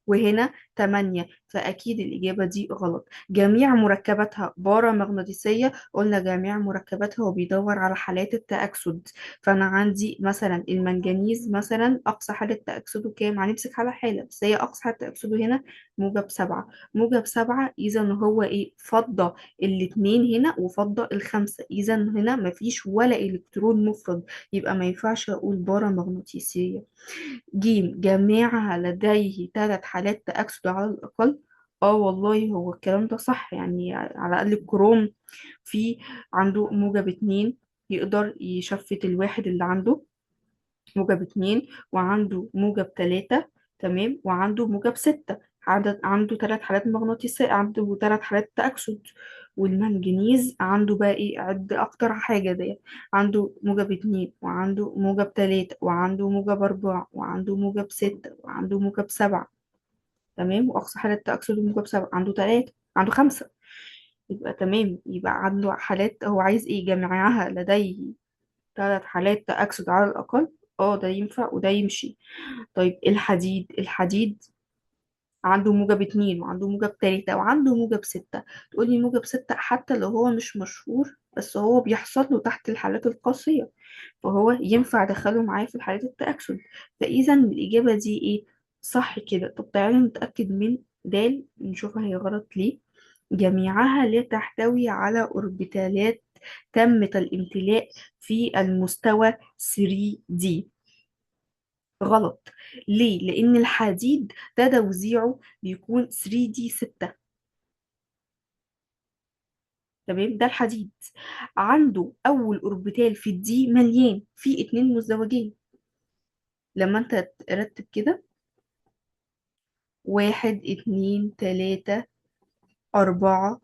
وهنا 8، فأكيد الإجابة دي غلط. جميع مركباتها بارامغناطيسية؟ قلنا جميع مركباتها، وبيدور على حالات التأكسد. فأنا عندي مثلا المنجنيز، مثلا أقصى حالة تأكسده كام؟ هنمسك على حالة بس، هي أقصى حالة تأكسده هنا -7. -7 إذا هو إيه؟ فضة الاتنين هنا وفضة ال5، إذا هنا مفيش ولا إلكترون مفرد، يبقى ما ينفعش أقول بارامغناطيسية. جيم، جميعها لديه 3 حالات تأكسد على الأقل. اه والله هو الكلام ده صح، يعني على الأقل الكروم في عنده -2، يقدر يشفت الواحد اللي عنده -2، وعنده -3، تمام، وعنده -6. عنده 3 حالات مغناطيسية، عنده 3 حالات تأكسد. والمنجنيز عنده بقى ايه؟ عد أكتر حاجة دي، عنده -2، وعنده -3، وعنده -4، وعنده -6، وعنده -7، تمام. وأقصى حالة تأكسد -7، عنده 3، عنده 5. يبقى تمام، يبقى عنده حالات، هو عايز ايه؟ جميعها لديه 3 حالات تأكسد على الأقل. اه ده ينفع وده يمشي. طيب الحديد، الحديد عنده -2، وعنده -3، وعنده -6. تقولي -6 حتى لو هو مش مشهور، بس هو بيحصل له تحت الحالات القاسية، فهو ينفع أدخله معايا في الحالات التأكسد. فإذا الإجابة دي إيه؟ صح كده. طب تعالوا نتأكد من نشوفها هي غلط ليه. جميعها لا تحتوي على أوربيتالات تمت الامتلاء في المستوى 3D. غلط. ليه؟ لأن الحديد ده توزيعه بيكون 3D 6، تمام. ده الحديد عنده أول أوربيتال في الدي مليان، في 2 مزدوجين. لما أنت ترتب كده 1 2 3 4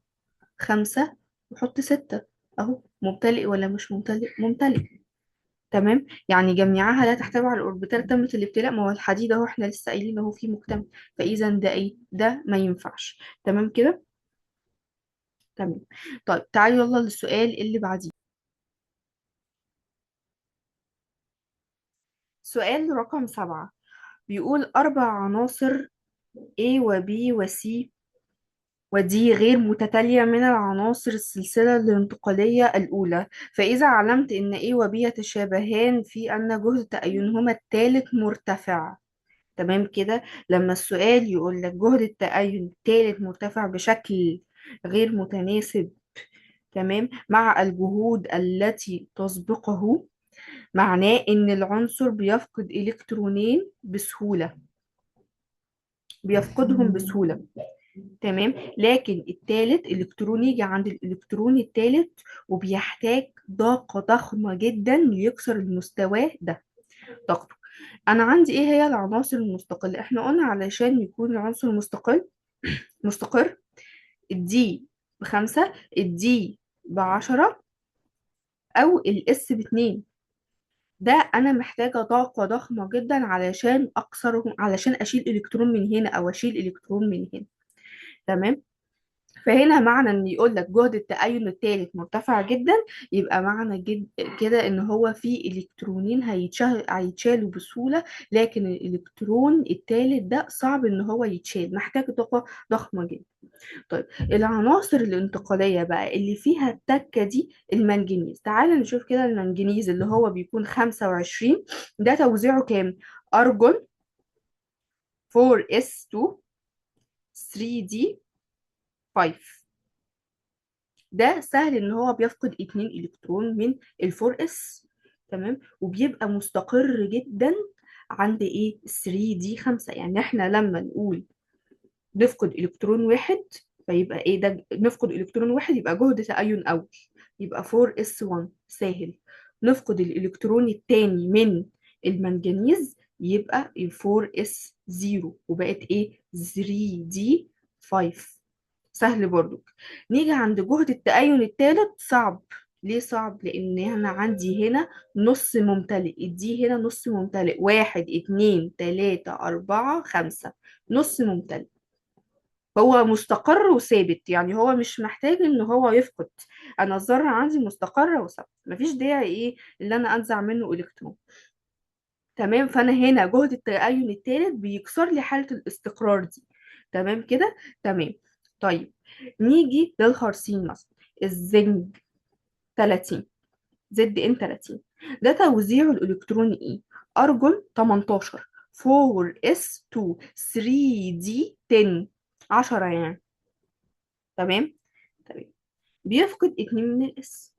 5، وحط 6، أهو ممتلئ ولا مش ممتلئ؟ ممتلئ، تمام. يعني جميعها لا تحتوي على الأوربيتال تمة الابتلاء، ما هو الحديد أهو احنا لسه قايلين أهو فيه مكتمل. فإذا ده إيه؟ ده ما ينفعش، تمام كده. تمام. طيب تعالوا يلا للسؤال اللي بعديه. سؤال رقم 7. بيقول أربع عناصر A و B و C ودي غير متتالية من العناصر السلسلة الانتقالية الأولى، فإذا علمت إن A و B يتشابهان في أن جهد تأينهما الثالث مرتفع. تمام كده. لما السؤال يقول لك جهد التأين الثالث مرتفع بشكل غير متناسب، تمام، مع الجهود التي تسبقه، معناه إن العنصر بيفقد إلكترونين بسهولة، بيفقدهم بسهولة. تمام. لكن التالت الإلكترون يجي عند الإلكترون التالت وبيحتاج طاقة ضخمة جدا ليكسر المستوى ده، طاقته. أنا عندي إيه هي العناصر المستقلة؟ إحنا قلنا علشان يكون العنصر مستقر، الدي ب5، الدي ب10، أو الإس ب2. ده أنا محتاجة طاقة ضخمة جدا علشان أكسرهم، علشان أشيل إلكترون من هنا أو أشيل إلكترون من هنا. تمام. فهنا معنى ان يقول لك جهد التأين الثالث مرتفع جدا، يبقى معنى كده ان هو في الكترونين هيتشالوا بسهولة، لكن الالكترون الثالث ده صعب ان هو يتشال، محتاج طاقة ضخمة جدا. طيب العناصر الانتقالية بقى اللي فيها التكة دي، المنجنيز. تعال نشوف كده المنجنيز اللي هو بيكون 25، ده توزيعه كام؟ أرجون 4s2 3d5. ده سهل ان هو بيفقد 2 الكترون من الفور اس. تمام. وبيبقى مستقر جدا عند ايه 3 دي 5. يعني احنا لما نقول نفقد الكترون واحد، فيبقى ايه ده؟ نفقد الكترون واحد يبقى جهد تأين اول، يبقى 4 اس 1 سهل. نفقد الالكترون التاني من المنجنيز يبقى 4 اس 0، وبقت ايه 3 دي 5. سهل برضو. نيجي عند جهد التأين التالت، صعب. ليه صعب؟ لأن أنا عندي هنا نص ممتلئ، دي هنا نص ممتلئ، 1 2 3 4 5، نص ممتلئ. هو مستقر وثابت، يعني هو مش محتاج ان هو يفقد. انا الذره عندي مستقره وثابته، مفيش داعي ايه اللي انا انزع منه الكترون. تمام. فانا هنا جهد التأين الثالث بيكسر لي حاله الاستقرار دي. تمام كده. تمام. طيب نيجي للخرسين مثلا، الزنج 30، زد ان 30، ده توزيعه الالكتروني ايه؟ ارجون 18، 4 اس 2، 3 دي 10، 10 يعني. تمام. تمام. بيفقد اتنين من الاس.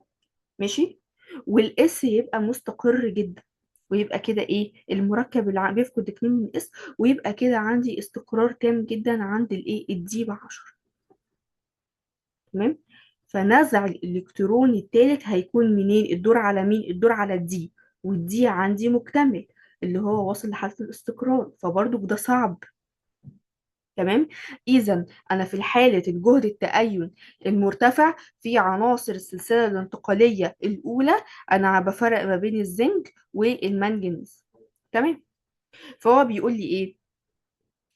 ماشي. والاس يبقى مستقر جدا، ويبقى كده ايه المركب اللي بيفقد اتنين من الاس، ويبقى كده عندي استقرار تام جدا عند الايه الدي ب10. تمام. فنزع الالكترون التالت هيكون منين؟ الدور على مين؟ الدور على الدي، والدي عندي مكتمل اللي هو واصل لحالة الاستقرار، فبرضو ده صعب. تمام. اذا انا في حاله الجهد التأين المرتفع في عناصر السلسله الانتقاليه الاولى، انا بفرق ما بين الزنك والمنجنيز. تمام. فهو بيقول لي ايه؟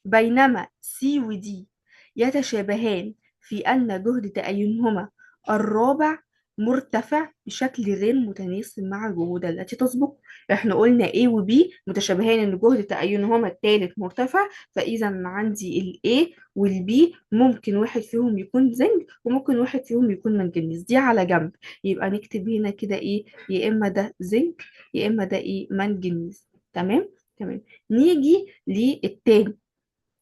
بينما سي ودي يتشابهان في أن جهد تأينهما الرابع مرتفع بشكل غير متناسب مع الجهود التي تسبق. احنا قلنا A و B متشابهان ان جهد تأينهما الثالث مرتفع، فإذا عندي ال A وال B ممكن واحد فيهم يكون زنك وممكن واحد فيهم يكون منجنيز، دي على جنب. يبقى نكتب هنا كده ايه؟ يا إما ده زنك يا إما ده ايه منجنيز. تمام. تمام. نيجي للتاني.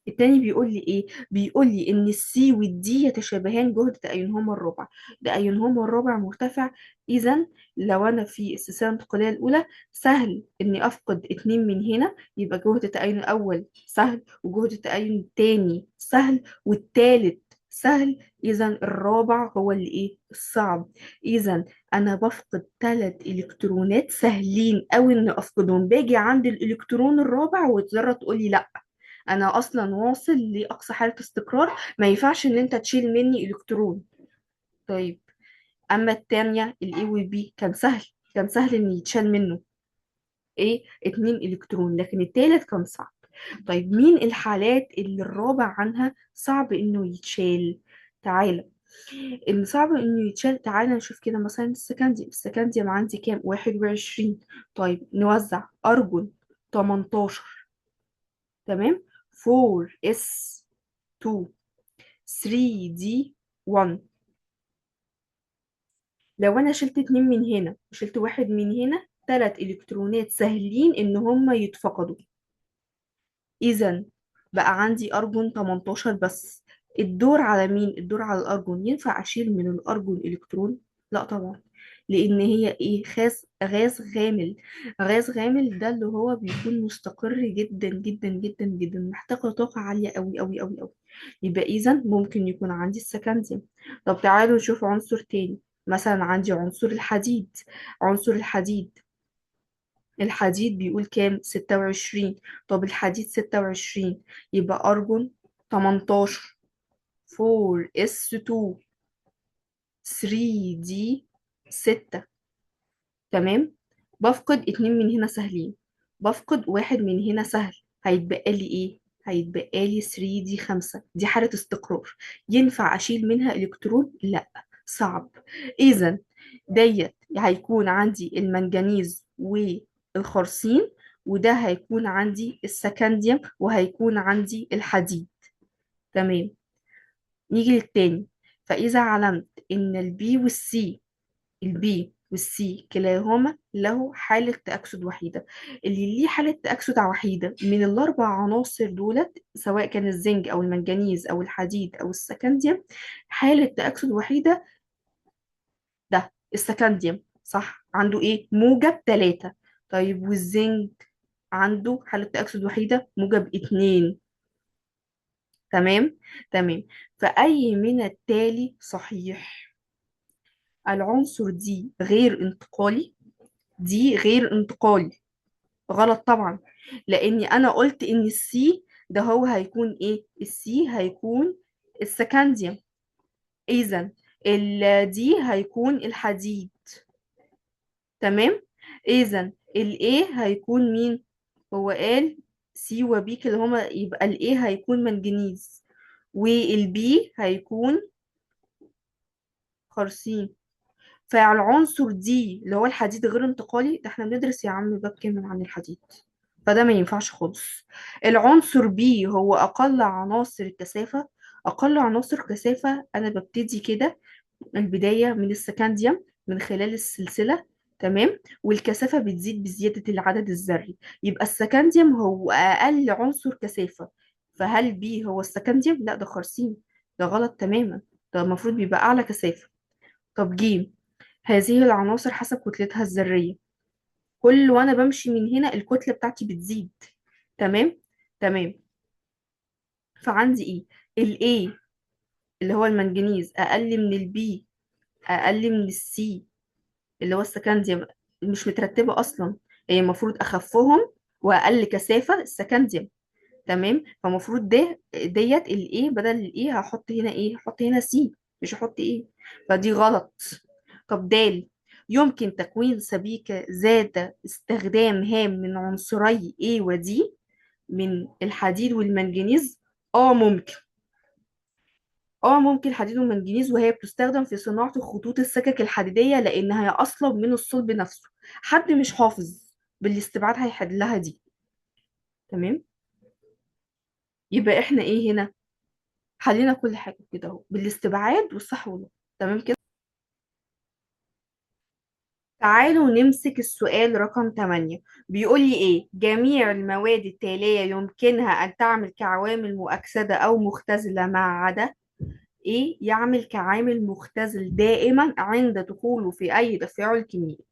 التاني بيقول لي ايه؟ بيقول لي ان السي والدي يتشابهان جهد تأينهما الرابع، تأينهما الرابع مرتفع. اذا لو انا في السلسله الانتقاليه الاولى سهل اني افقد اتنين من هنا، يبقى جهد التأين الاول سهل، وجهد التأين التاني سهل، والتالت سهل. اذا الرابع هو اللي ايه الصعب. اذا انا بفقد 3 الكترونات سهلين قوي ان افقدهم، باجي عند الالكترون الرابع والذره تقول لي لا، انا اصلا واصل لاقصى حاله استقرار، ما ينفعش ان انت تشيل مني الكترون. طيب اما التانية الاي والبي كان سهل، كان سهل ان يتشال منه ايه 2 الكترون، لكن التالت كان صعب. طيب مين الحالات اللي الرابع عنها صعب انه يتشال؟ تعالى. اللي صعب انه يتشال، تعالى نشوف كده مثلا السكنديوم عندي كام؟ 21. طيب نوزع. ارجون 18، تمام. 4s2 3d1. لو انا شلت اتنين من هنا وشلت واحد من هنا، تلات الكترونات سهلين ان هما يتفقدوا. اذا بقى عندي ارجون 18 بس. الدور على مين؟ الدور على الارجون. ينفع اشيل من الارجون الكترون؟ لا طبعا، لان هي ايه؟ غاز غامل. غاز غامل ده اللي هو بيكون مستقر جدا جدا جدا جدا، محتاج طاقة عالية قوي قوي قوي قوي. يبقى اذا ممكن يكون عندي السكنديوم. طب تعالوا نشوف عنصر تاني. مثلا عندي عنصر الحديد. عنصر الحديد، الحديد بيقول كام؟ 26. طب الحديد 26، يبقى أرجون 18. 4s2 3d 6. تمام. بفقد اتنين من هنا سهلين، بفقد واحد من هنا سهل. هيتبقى لي ايه؟ هيتبقى لي 3 دي 5. دي حالة استقرار. ينفع اشيل منها الكترون؟ لا، صعب. اذا ديت هيكون عندي المنجنيز والخرسين، وده هيكون عندي السكنديوم، وهيكون عندي الحديد. تمام. نيجي للتاني. فإذا علمت إن البي والسي كلاهما له حالة تأكسد وحيدة. اللي ليه حالة تأكسد وحيدة من الأربع عناصر دولت، سواء كان الزنك أو المنجنيز أو الحديد أو السكنديوم، حالة تأكسد وحيدة. ده السكنديوم صح، عنده إيه؟ موجب 3. طيب والزنك عنده حالة تأكسد وحيدة موجب 2. تمام. تمام. فأي من التالي صحيح؟ العنصر دي غير انتقالي. دي غير انتقالي. غلط طبعا، لاني انا قلت ان السي ده هو هيكون ايه؟ السي هيكون السكنديوم. اذا دي هيكون الحديد. تمام. اذا الايه هيكون مين؟ هو قال سي وبي كده هما، يبقى الايه هيكون منجنيز، والبي هيكون خرسين. فالعنصر دي اللي هو الحديد غير انتقالي، ده احنا بندرس يا عم باب كامل عن الحديد، فده ما ينفعش خالص. العنصر بي هو أقل عناصر الكثافة. أقل عناصر كثافة أنا ببتدي كده البداية من السكنديوم من خلال السلسلة. تمام. والكثافة بتزيد بزيادة العدد الذري. يبقى السكنديوم هو أقل عنصر كثافة. فهل بي هو السكنديوم؟ لا، ده خرسين. ده غلط تماما، ده المفروض بيبقى أعلى كثافة. طب جيم، هذه العناصر حسب كتلتها الذرية. كل وانا بمشي من هنا الكتلة بتاعتي بتزيد. تمام. تمام. فعندي ايه؟ الاي اللي هو المنجنيز اقل من البي، اقل من السي اللي هو السكنديوم. مش مترتبة اصلا، هي المفروض اخفهم واقل كثافة السكنديوم. تمام. فالمفروض ديت الايه، بدل الايه هحط هنا ايه؟ هحط هنا سي، مش هحط ايه. فدي غلط. طب دال، يمكن تكوين سبيكة ذات استخدام هام من عنصري A و D من الحديد والمنجنيز. اه ممكن. اه ممكن حديد ومنجنيز، وهي بتستخدم في صناعة الخطوط السكك الحديدية لأنها هي أصلا من الصلب نفسه. حد مش حافظ بالاستبعاد هيحلها دي. تمام. يبقى احنا ايه هنا؟ حلينا كل حاجة كده اهو بالاستبعاد والصح والغلط. تمام كده. تعالوا نمسك السؤال رقم 8. بيقول لي ايه؟ جميع المواد التالية يمكنها أن تعمل كعوامل مؤكسدة أو مختزلة ما عدا ايه؟ يعمل كعامل مختزل دائما عند دخوله في أي تفاعل كيميائي.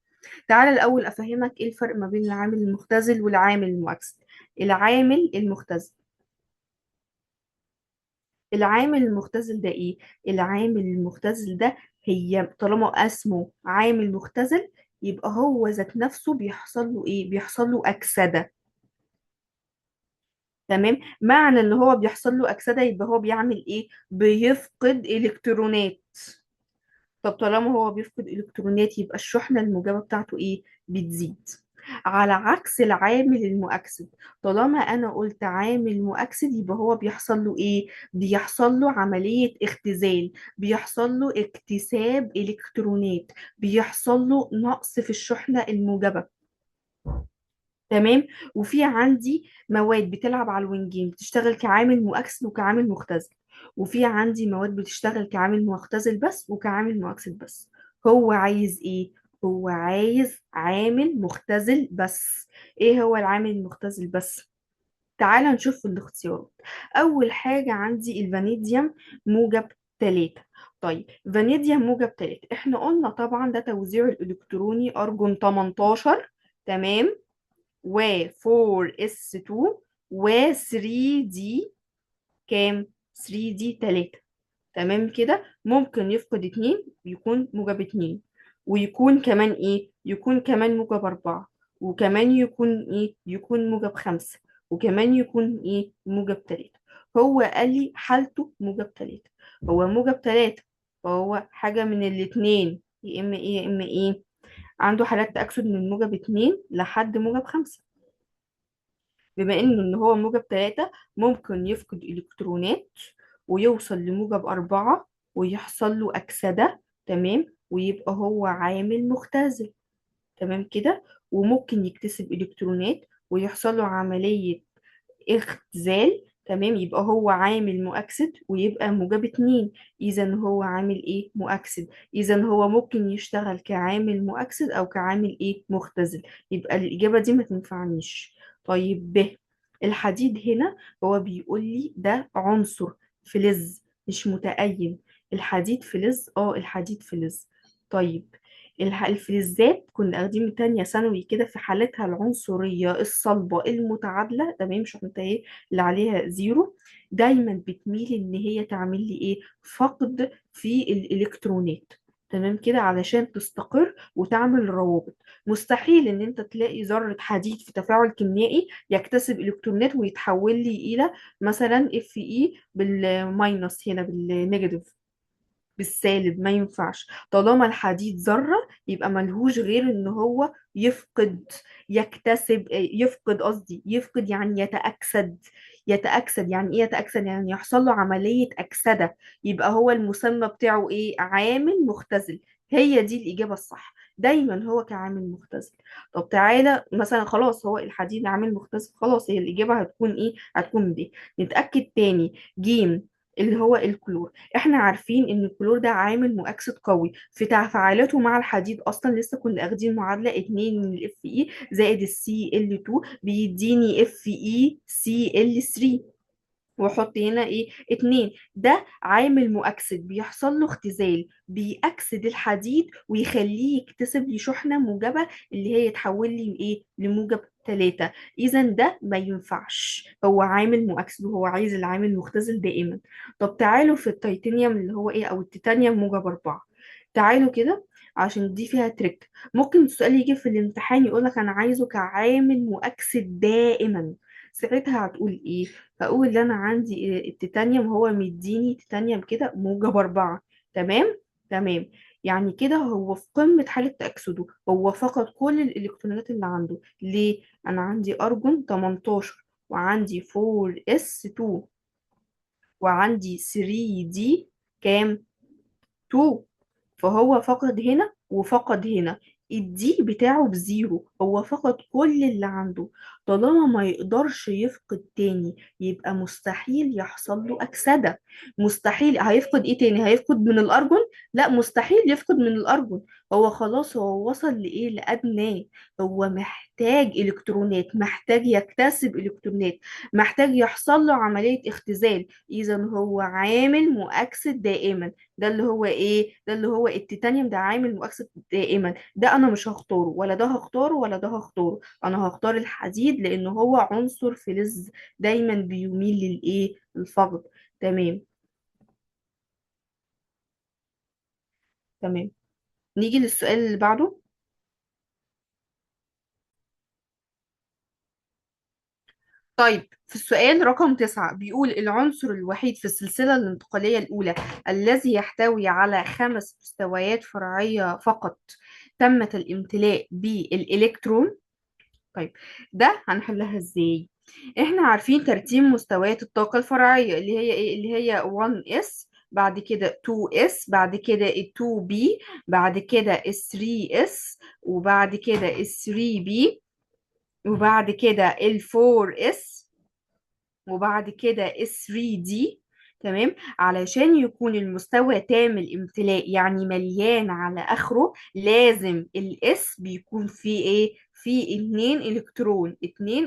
تعالى الأول أفهمك ايه الفرق ما بين العامل المختزل والعامل المؤكسد. العامل المختزل، العامل المختزل ده ايه؟ العامل المختزل ده، هي طالما اسمه عامل مختزل يبقى هو ذات نفسه بيحصل له ايه؟ بيحصل له أكسدة. تمام. معنى ان هو بيحصل له أكسدة يبقى هو بيعمل ايه؟ بيفقد إلكترونات. طب طالما هو بيفقد إلكترونات يبقى الشحنة الموجبة بتاعته ايه؟ بتزيد. على عكس العامل المؤكسد، طالما انا قلت عامل مؤكسد يبقى هو بيحصل له ايه؟ بيحصل له عملية اختزال، بيحصل له اكتساب الكترونات، بيحصل له نقص في الشحنة الموجبة. تمام. وفي عندي مواد بتلعب على الوينجين، بتشتغل كعامل مؤكسد وكعامل مختزل. وفي عندي مواد بتشتغل كعامل مختزل بس وكعامل مؤكسد بس. هو عايز ايه؟ هو عايز عامل مختزل بس. ايه هو العامل المختزل بس؟ تعال نشوف في الاختيارات. أول حاجة عندي الفانيديوم موجب 3. طيب فانيديوم موجب 3، احنا قلنا طبعا ده توزيع الإلكتروني أرجون 18. تمام. و 4s2 و 3d كام؟ 3d 3. تمام كده. ممكن يفقد 2 يكون موجب 2، ويكون كمان ايه؟ يكون كمان موجب 4، وكمان يكون ايه؟ يكون موجب 5، وكمان يكون ايه؟ موجب 3. هو قال لي حالته موجب 3. هو موجب 3، فهو حاجة من الاتنين، يا اما ايه يا اما ايه. عنده حالات تأكسد من موجب 2 لحد موجب 5. بما انه ان هو موجب 3، ممكن يفقد الكترونات ويوصل لموجب 4 ويحصل له أكسدة. تمام. ويبقى هو عامل مختزل. تمام كده. وممكن يكتسب إلكترونات ويحصل له عملية اختزال. تمام. يبقى هو عامل مؤكسد ويبقى موجب 2. إذا هو عامل إيه؟ مؤكسد. إذا هو ممكن يشتغل كعامل مؤكسد أو كعامل إيه؟ مختزل. يبقى الإجابة دي ما تنفعنيش. طيب الحديد هنا هو بيقول لي ده عنصر فلز مش متأين. الحديد فلز، الحديد فلز. طيب الفلزات كنا واخدين تانية ثانوي كده في حالتها العنصرية الصلبة المتعادلة. تمام. مش انت ايه اللي عليها زيرو؟ دايما بتميل ان هي تعمل لي ايه؟ فقد في الالكترونات. تمام كده علشان تستقر وتعمل روابط. مستحيل ان انت تلاقي ذرة حديد في تفاعل كيميائي يكتسب الكترونات ويتحول لي الى مثلا اف اي بالماينس هنا بالنيجاتيف، بالسالب. ما ينفعش. طالما الحديد ذرة يبقى ملهوش غير ان هو يفقد. يكتسب، يفقد قصدي، يفقد يعني يتأكسد. يتأكسد يعني ايه؟ يتأكسد يعني يحصل له عملية أكسدة. يبقى هو المسمى بتاعه ايه؟ عامل مختزل. هي دي الإجابة الصح. دايما هو كعامل مختزل. طب تعالى مثلا، خلاص هو الحديد عامل مختزل، خلاص هي الإجابة هتكون ايه؟ هتكون دي. نتأكد تاني. جيم اللي هو الكلور. احنا عارفين ان الكلور ده عامل مؤكسد قوي في تفاعلاته مع الحديد. اصلا لسه كنا اخدين معادله 2 من الاف اي زائد السي ال 2 بيديني اف اي سي ال 3. واحط هنا ايه؟ 2. ده عامل مؤكسد بيحصل له اختزال، بيأكسد الحديد ويخليه يكتسب لي شحنة موجبة اللي هي يتحول لي ايه؟ لموجب 3. اذا ده ما ينفعش. هو عامل مؤكسد وهو عايز العامل المختزل دائما. طب تعالوا في التيتانيوم اللي هو ايه، او التيتانيوم موجب 4. تعالوا كده عشان دي فيها تريك. ممكن السؤال يجي في الامتحان يقولك انا عايزه كعامل مؤكسد دائما. ساعتها هتقول ايه؟ هقول ان انا عندي التيتانيوم هو مديني تيتانيوم كده موجب 4. تمام. تمام. يعني كده هو في قمة حالة تأكسده. هو فقد كل الإلكترونات اللي عنده. ليه؟ أنا عندي أرجون 18 وعندي 4s2 وعندي 3d كام؟ 2. فهو فقد هنا وفقد هنا. الدي بتاعه بزيرو، هو فقد كل اللي عنده. طالما ما يقدرش يفقد تاني يبقى مستحيل يحصل له أكسدة. مستحيل. هيفقد ايه تاني؟ هيفقد من الأرجون؟ لا، مستحيل يفقد من الأرجون. هو خلاص هو وصل لإيه؟ لأدناه. هو محتاج إلكترونات، محتاج يكتسب إلكترونات، محتاج يحصل له عملية اختزال. إذا هو عامل مؤكسد دائما. ده اللي هو ايه؟ ده اللي هو التيتانيوم ده عامل مؤكسد دائما. ده انا مش هختاره، ولا ده هختاره ولا ده هختاره. انا هختار الحديد لان هو عنصر فلز دايما بيميل للايه؟ الفقد. تمام. تمام. نيجي للسؤال اللي بعده. طيب في السؤال رقم 9 بيقول العنصر الوحيد في السلسلة الانتقالية الأولى الذي يحتوي على 5 مستويات فرعية فقط تمت الامتلاء بالإلكترون. طيب ده هنحلها ازاي؟ احنا عارفين ترتيب مستويات الطاقة الفرعية اللي هي ايه؟ اللي هي 1s، بعد كده 2s، بعد كده 2b، بعد كده 3s، وبعد كده 3b، وبعد كده ال 4s، وبعد كده ال 3d. تمام، علشان يكون المستوى تام الامتلاء يعني مليان على اخره، لازم الاس بيكون فيه ايه؟ فيه اتنين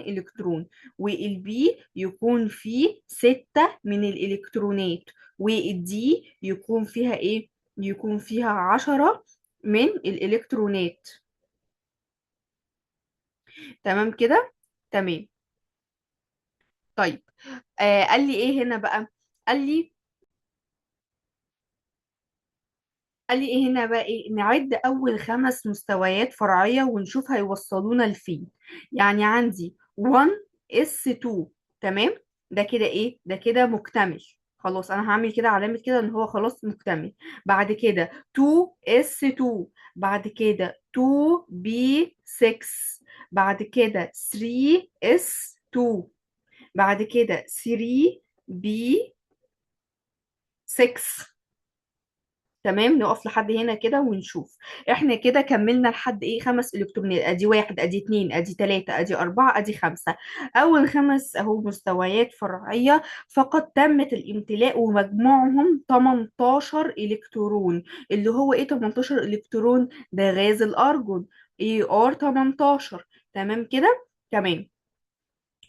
الكترون، والبي يكون فيه 6 من الالكترونات، والدي يكون فيها ايه؟ يكون فيها 10 من الالكترونات. تمام كده. تمام. طيب، قال لي ايه هنا بقى؟ قال لي قال لي ايه هنا بقى؟ ايه، نعد اول 5 مستويات فرعية ونشوف هيوصلونا لفين. يعني عندي 1 اس 2. تمام، ده كده ايه؟ ده كده مكتمل. خلاص انا هعمل كده علامة كده ان هو خلاص مكتمل. بعد كده 2 اس 2، بعد كده 2 بي 6، بعد كده 3 اس 2، بعد كده 3 بي 6. تمام، نقف لحد هنا كده ونشوف. احنا كده كملنا لحد ايه؟ 5 الكترونات، ادي واحد، ادي اتنين، ادي تلاتة، ادي اربعة، ادي خمسة. اول 5 اهو مستويات فرعية فقط تمت الامتلاء، ومجموعهم 18 الكترون. اللي هو ايه 18 الكترون؟ ده غاز الارجون، اي ار 18. تمام كده. تمام.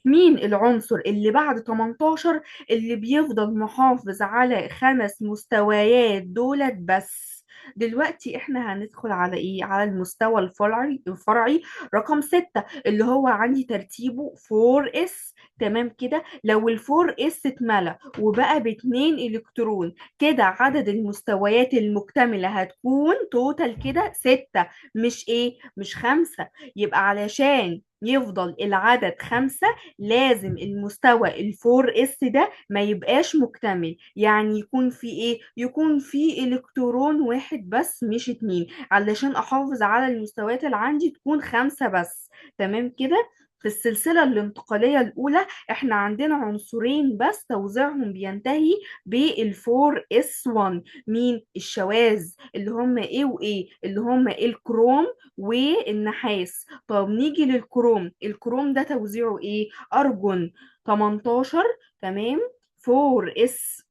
مين العنصر اللي بعد 18 اللي بيفضل محافظ على 5 مستويات دولت بس؟ دلوقتي احنا هندخل على ايه؟ على المستوى الفرعي رقم 6، اللي هو عندي ترتيبه 4s. تمام كده. لو ال 4s اتملى وبقى باتنين الكترون، كده عدد المستويات المكتملة هتكون توتال كده 6، مش ايه؟ مش 5. يبقى علشان يفضل العدد 5، لازم المستوى الفور اس ده ما يبقاش مكتمل، يعني يكون في ايه؟ يكون في الكترون واحد بس مش اتنين، علشان احافظ على المستويات اللي عندي تكون 5 بس. تمام كده. في السلسلة الانتقالية الأولى احنا عندنا عنصرين بس توزيعهم بينتهي بالفور اس 1. مين؟ الشواذ اللي هم ايه وايه؟ اللي هم الكروم والنحاس. طب نيجي للكروم. الكروم ده توزيعه ايه؟ ارجون 18. تمام. 4 اس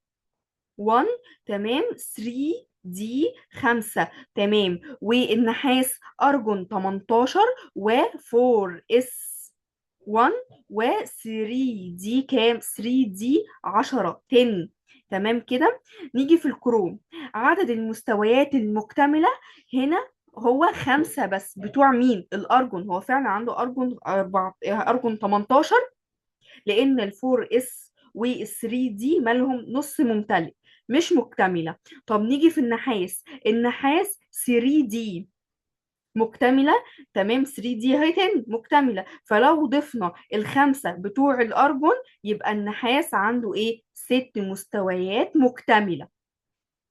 1. تمام. 3 دي 5. تمام. والنحاس ارجون 18 و4 اس 1 و3 دي كام؟ 3 دي 10 10. تمام كده. نيجي في الكروم. عدد المستويات المكتملة هنا هو 5 بس. بتوع مين؟ الأرجون. هو فعلا عنده أرجون 4، أرجون 18، لأن الفور اس والثري دي مالهم نص ممتلئ مش مكتملة. طب نيجي في النحاس. النحاس 3 دي مكتملة. تمام، 3 دي هي 10 مكتملة، فلو ضفنا ال5 بتوع الأرجون يبقى النحاس عنده ايه؟ 6 مستويات مكتملة.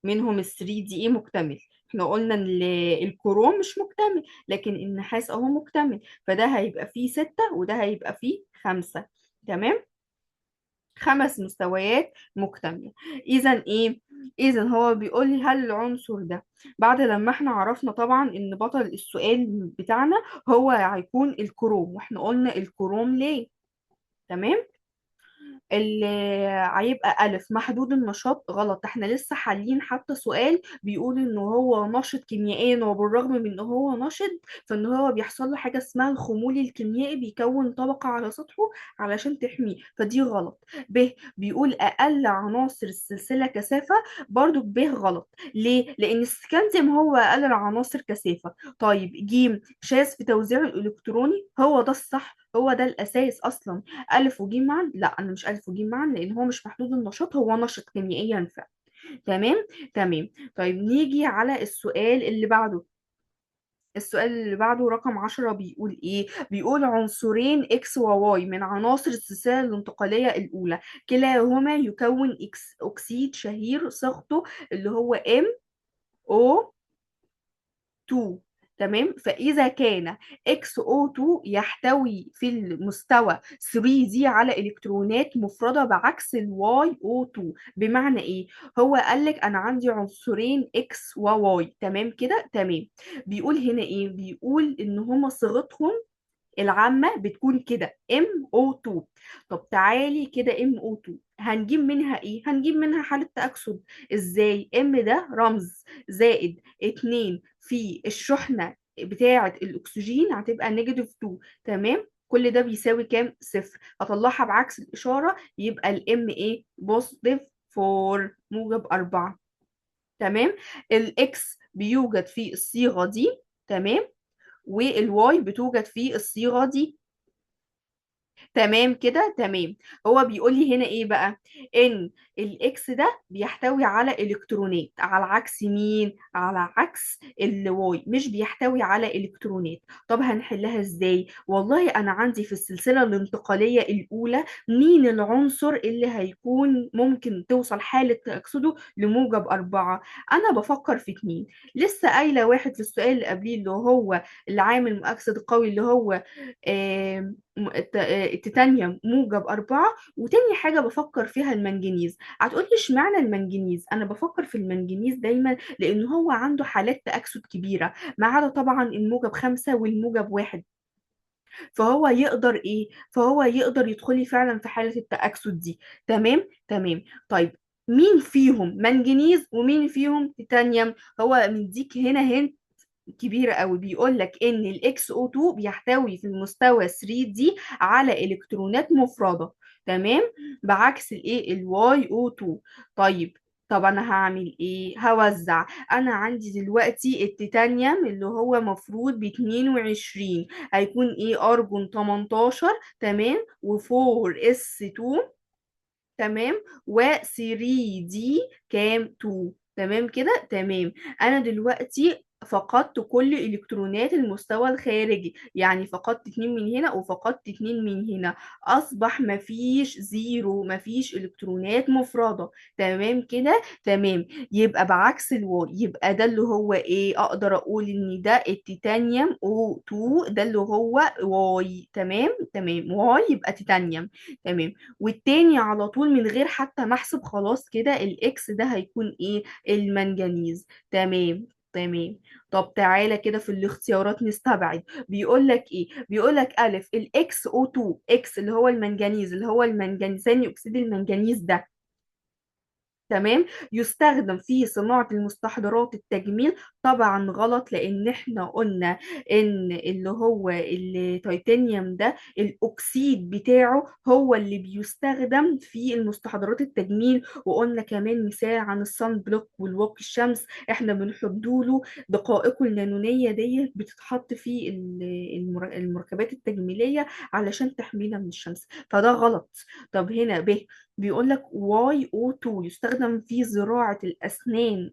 منهم ال3 دي ايه؟ مكتمل. احنا قلنا ان الكروم مش مكتمل، لكن النحاس اهو مكتمل، فده هيبقى فيه 6 وده هيبقى فيه 5. تمام. 5 مستويات مكتملة. إذا إيه؟ إذا هو بيقول لي هل العنصر ده، بعد لما إحنا عرفنا طبعا إن بطل السؤال بتاعنا هو هيكون الكروم، وإحنا قلنا الكروم ليه؟ تمام. اللي هيبقى ألف محدود النشاط غلط. احنا لسه حالين حتى سؤال بيقول إن هو نشط كيميائيا، وبالرغم من إن هو نشط فإن هو بيحصل له حاجة اسمها الخمول الكيميائي، بيكون طبقة على سطحه علشان تحميه، فدي غلط. ب بيقول أقل عناصر السلسلة كثافة، برضو ب غلط. ليه؟ لأن السكانزيوم هو أقل العناصر كثافة. طيب ج شاذ في توزيع الإلكتروني، هو ده الصح، هو ده الأساس أصلا. ألف وجيم معا؟ لا، أنا مش ألف وجيم معا، لأن هو مش محدود النشاط، هو نشط كيميائيا فعلا. تمام. تمام. طيب نيجي على السؤال اللي بعده. السؤال اللي بعده رقم 10 بيقول إيه؟ بيقول عنصرين إكس وواي من عناصر السلسلة الانتقالية الأولى، كلاهما يكون أكسيد شهير صيغته اللي هو MO 2. تمام، فإذا كان XO2 يحتوي في المستوى 3D على إلكترونات مفردة بعكس ال YO2. بمعنى إيه؟ هو قال لك أنا عندي عنصرين X و Y. تمام كده. تمام. بيقول هنا إيه؟ بيقول إن هما صيغتهم العامة بتكون كده MO2. طب تعالي كده MO2 هنجيب منها ايه؟ هنجيب منها حالة تأكسد. ازاي؟ M ده رمز زائد 2 في الشحنة بتاعة الأكسجين هتبقى نيجاتيف 2. تمام؟ كل ده بيساوي كام؟ صفر. هطلعها بعكس الإشارة يبقى الام ايه؟ بوزيتيف 4 موجب 4. تمام. الاكس بيوجد في الصيغة دي. تمام. والواي بتوجد في الصيغة دي. تمام كده. تمام. هو بيقول لي هنا ايه بقى؟ ان الاكس ده بيحتوي على الكترونات، على عكس مين؟ على عكس الواي مش بيحتوي على الكترونات. طب هنحلها ازاي؟ والله انا عندي في السلسلة الانتقالية الاولى مين العنصر اللي هيكون ممكن توصل حالة تأكسده لموجب 4؟ انا بفكر في اتنين. لسه قايلة واحد في السؤال اللي قبليه اللي هو العامل المؤكسد القوي اللي هو التيتانيوم موجب 4. وتاني حاجة بفكر فيها المنجنيز. هتقولي اشمعنى المنجنيز؟ أنا بفكر في المنجنيز دايما لأن هو عنده حالات تأكسد كبيرة، ما عدا طبعا الموجب 5 والموجب 1. فهو يقدر يدخلي فعلا في حالة التأكسد دي. تمام. تمام. طيب مين فيهم منجنيز ومين فيهم تيتانيوم؟ هو مديك هنا كبيرة قوي. بيقول لك ان الاكس او 2 بيحتوي في المستوى 3 دي على الكترونات مفردة. تمام. بعكس الايه؟ الواي او 2. طيب. طب انا هعمل ايه؟ هوزع. انا عندي دلوقتي التيتانيوم اللي هو مفروض ب 22 هيكون ايه؟ ارجون 18. تمام. و4 اس 2. تمام. و3 دي كام؟ 2. تمام كده. تمام. انا دلوقتي فقدت كل الكترونات المستوى الخارجي، يعني فقدت اتنين من هنا وفقدت اتنين من هنا. اصبح مفيش زيرو، مفيش الكترونات مفردة. تمام كده. تمام. يبقى بعكس الواي، يبقى ده اللي هو ايه؟ اقدر اقول ان ده التيتانيوم او 2 ده اللي هو واي. تمام. تمام. واي يبقى تيتانيوم. تمام. والتاني على طول من غير حتى ما احسب خلاص كده الاكس ده هيكون ايه؟ المنجنيز. تمام. تمام. طب تعالى كده في الاختيارات نستبعد. بيقول لك ايه؟ بيقول لك الف الاكس او 2 اكس اللي هو المنجنيز، اللي هو المنجنيز ثاني اكسيد المنجنيز ده. تمام. يستخدم في صناعة المستحضرات التجميل. طبعا غلط، لان احنا قلنا ان اللي هو التيتانيوم ده الاكسيد بتاعه هو اللي بيستخدم في المستحضرات التجميل. وقلنا كمان مثال عن الصن بلوك والواقي الشمس احنا بنحط له دقائقه النانونية دي بتتحط في المركبات التجميلية علشان تحمينا من الشمس، فده غلط. طب هنا بيقول لك واي او 2 يستخدم في زراعة الأسنان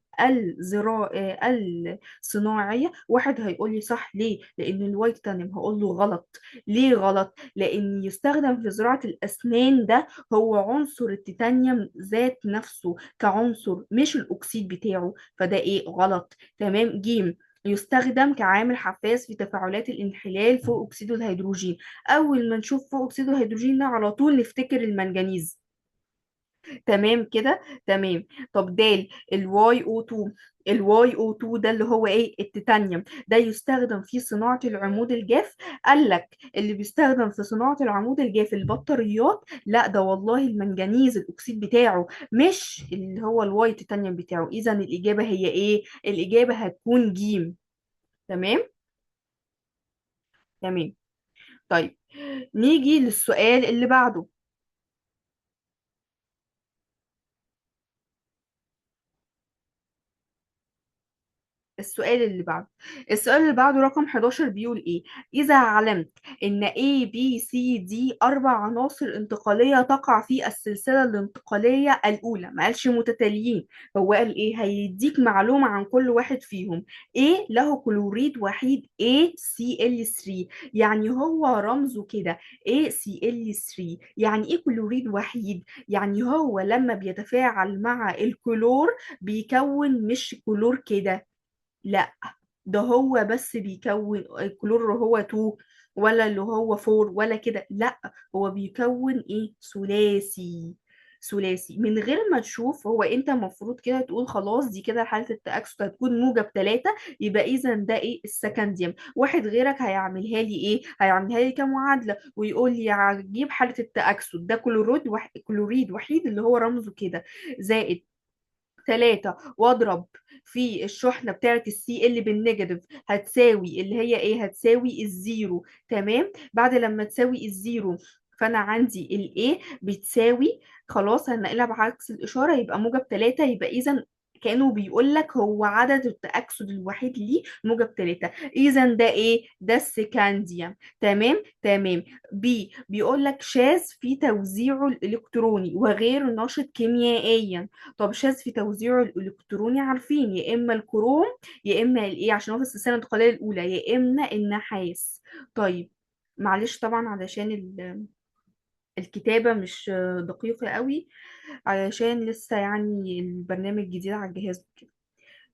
الصناعية. واحد هيقول لي صح، ليه؟ لأن الواي تيتانيوم. هقول له غلط. ليه غلط؟ لأن يستخدم في زراعة الأسنان ده هو عنصر التيتانيوم ذات نفسه كعنصر مش الأكسيد بتاعه، فده إيه؟ غلط. تمام. جيم يستخدم كعامل حفاز في تفاعلات الانحلال فوق أكسيد الهيدروجين. أول ما نشوف فوق أكسيد الهيدروجين ده على طول نفتكر المنجنيز. تمام كده. تمام. طب الواي او 2. الواي او 2 ده اللي هو ايه؟ التيتانيوم ده يستخدم في صناعة العمود الجاف. قال لك اللي بيستخدم في صناعة العمود الجاف البطاريات. لا ده والله المنجنيز الاكسيد بتاعه مش اللي هو الواي تيتانيوم بتاعه. اذا الاجابة هي ايه؟ الاجابة هتكون جيم. تمام. تمام. طيب نيجي للسؤال اللي بعده. السؤال اللي بعده رقم 11 بيقول ايه؟ إذا علمت إن A B C D أربع عناصر انتقالية تقع في السلسلة الانتقالية الأولى، ما قالش متتاليين. هو قال ايه؟ هيديك معلومة عن كل واحد فيهم. A له كلوريد وحيد ACl3، يعني هو رمزه كده ACl3. يعني ايه كلوريد وحيد؟ يعني هو لما بيتفاعل مع الكلور بيكون مش كلور كده، لا ده هو بس بيكون الكلور هو 2 ولا اللي هو 4 ولا كده، لا هو بيكون ايه؟ ثلاثي. ثلاثي من غير ما تشوف. هو انت المفروض كده تقول خلاص دي كده حالة التأكسد هتكون موجب 3، يبقى اذا ده ايه؟ السكنديوم. واحد غيرك هيعملها لي ايه؟ هيعملها لي كمعادلة ويقول لي هجيب حالة التأكسد ده كلوريد وحيد اللي هو رمزه كده، زائد 3، واضرب في الشحنة بتاعت السي ال بالنيجاتيف، هتساوي اللي هي ايه؟ هتساوي الزيرو. تمام. بعد لما تساوي الزيرو فانا عندي الايه بتساوي، خلاص هنقلها بعكس الاشاره يبقى موجب 3، يبقى اذا كأنه بيقول لك هو عدد التأكسد الوحيد ليه موجب 3. اذا ده ايه؟ ده السكانديوم. تمام تمام. بي بيقول لك شاذ في توزيعه الالكتروني وغير نشط كيميائيا. طب شاذ في توزيعه الالكتروني عارفين يا اما الكروم يا اما الايه، عشان هو في السلسله الانتقاليه الاولى، يا اما النحاس. طيب معلش طبعا علشان الكتابه مش دقيقه قوي، علشان لسه يعني البرنامج جديد على الجهاز وكده.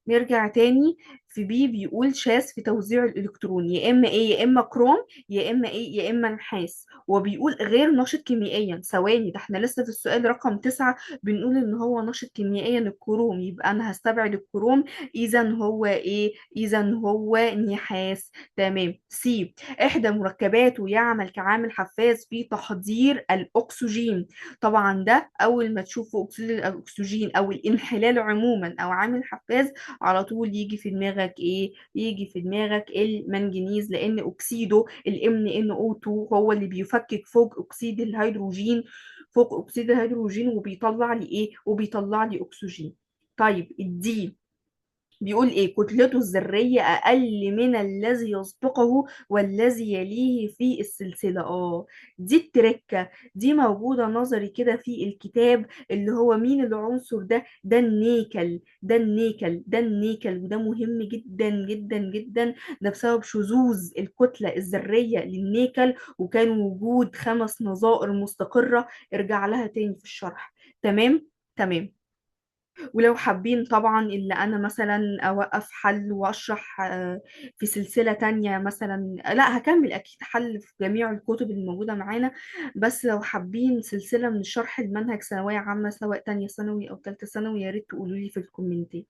نرجع تاني. في بي بيقول شاذ في توزيع الالكترون، يا اما ايه؟ يا اما كروم يا اما ايه؟ يا اما نحاس. وبيقول غير نشط كيميائيا. ثواني، ده احنا لسه في السؤال رقم 9 بنقول ان هو نشط كيميائيا الكروم، يبقى انا هستبعد الكروم. اذا هو ايه؟ اذا هو نحاس. تمام. سي احدى مركباته يعمل كعامل حفاز في تحضير الاكسجين. طبعا ده اول ما تشوفوا اكسيد الاكسجين او الانحلال عموما او عامل حفاز، على طول يجي في دماغك ايه؟ يجي في دماغك المنجنيز، لان اكسيده الام ان او 2 هو اللي بيفكك فوق اكسيد الهيدروجين، فوق اكسيد الهيدروجين وبيطلع لي ايه؟ وبيطلع لي اكسجين. طيب الدي بيقول ايه؟ كتلته الذرية اقل من الذي يسبقه والذي يليه في السلسلة. اه دي التركة، دي موجودة نظري كده في الكتاب. اللي هو مين العنصر ده؟ ده النيكل، ده النيكل، ده النيكل. وده مهم جدا جدا جدا، ده بسبب شذوذ الكتلة الذرية للنيكل، وكان وجود 5 نظائر مستقرة. ارجع لها تاني في الشرح. تمام تمام. ولو حابين طبعا اللي انا مثلا اوقف حل واشرح في سلسلة تانية مثلا، لا هكمل اكيد حل في جميع الكتب الموجودة معانا. بس لو حابين سلسلة من شرح المنهج ثانوية عامة سواء تانية ثانوي او تالتة ثانوي، يا ريت تقولوا لي في الكومنتات.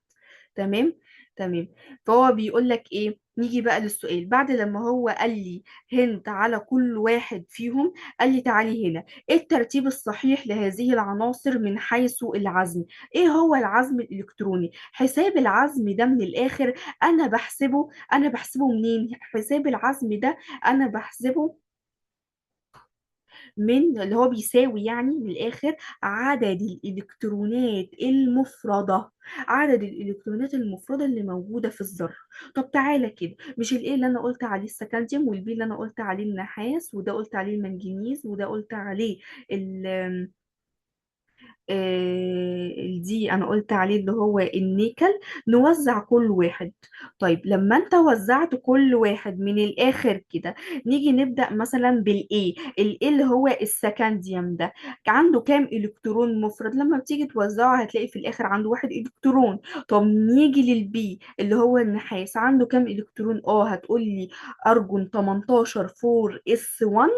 تمام تمام. فهو بيقول لك ايه؟ نيجي بقى للسؤال. بعد لما هو قال لي هنت على كل واحد فيهم، قال لي تعالي هنا، ايه الترتيب الصحيح لهذه العناصر من حيث العزم؟ ايه هو العزم الالكتروني؟ حساب العزم ده من الاخر انا بحسبه منين؟ حساب العزم ده انا بحسبه من اللي هو بيساوي يعني من الآخر عدد الإلكترونات المفردة، عدد الإلكترونات المفردة اللي موجودة في الذرة. طب تعالى كده، مش الإيه اللي أنا قلت عليه السكنديوم، والبي اللي أنا قلت عليه النحاس، وده قلت عليه المنجنيز، وده قلت عليه دي انا قلت عليه اللي هو النيكل. نوزع كل واحد. طيب لما انت وزعت كل واحد من الاخر كده، نيجي نبدأ مثلا بالايه. الايه اللي هو السكنديوم ده عنده كام الكترون مفرد؟ لما بتيجي توزعه هتلاقي في الاخر عنده 1 الكترون. طب نيجي للبي اللي هو النحاس، عنده كام الكترون؟ هتقول لي ارجون 18 4 اس 1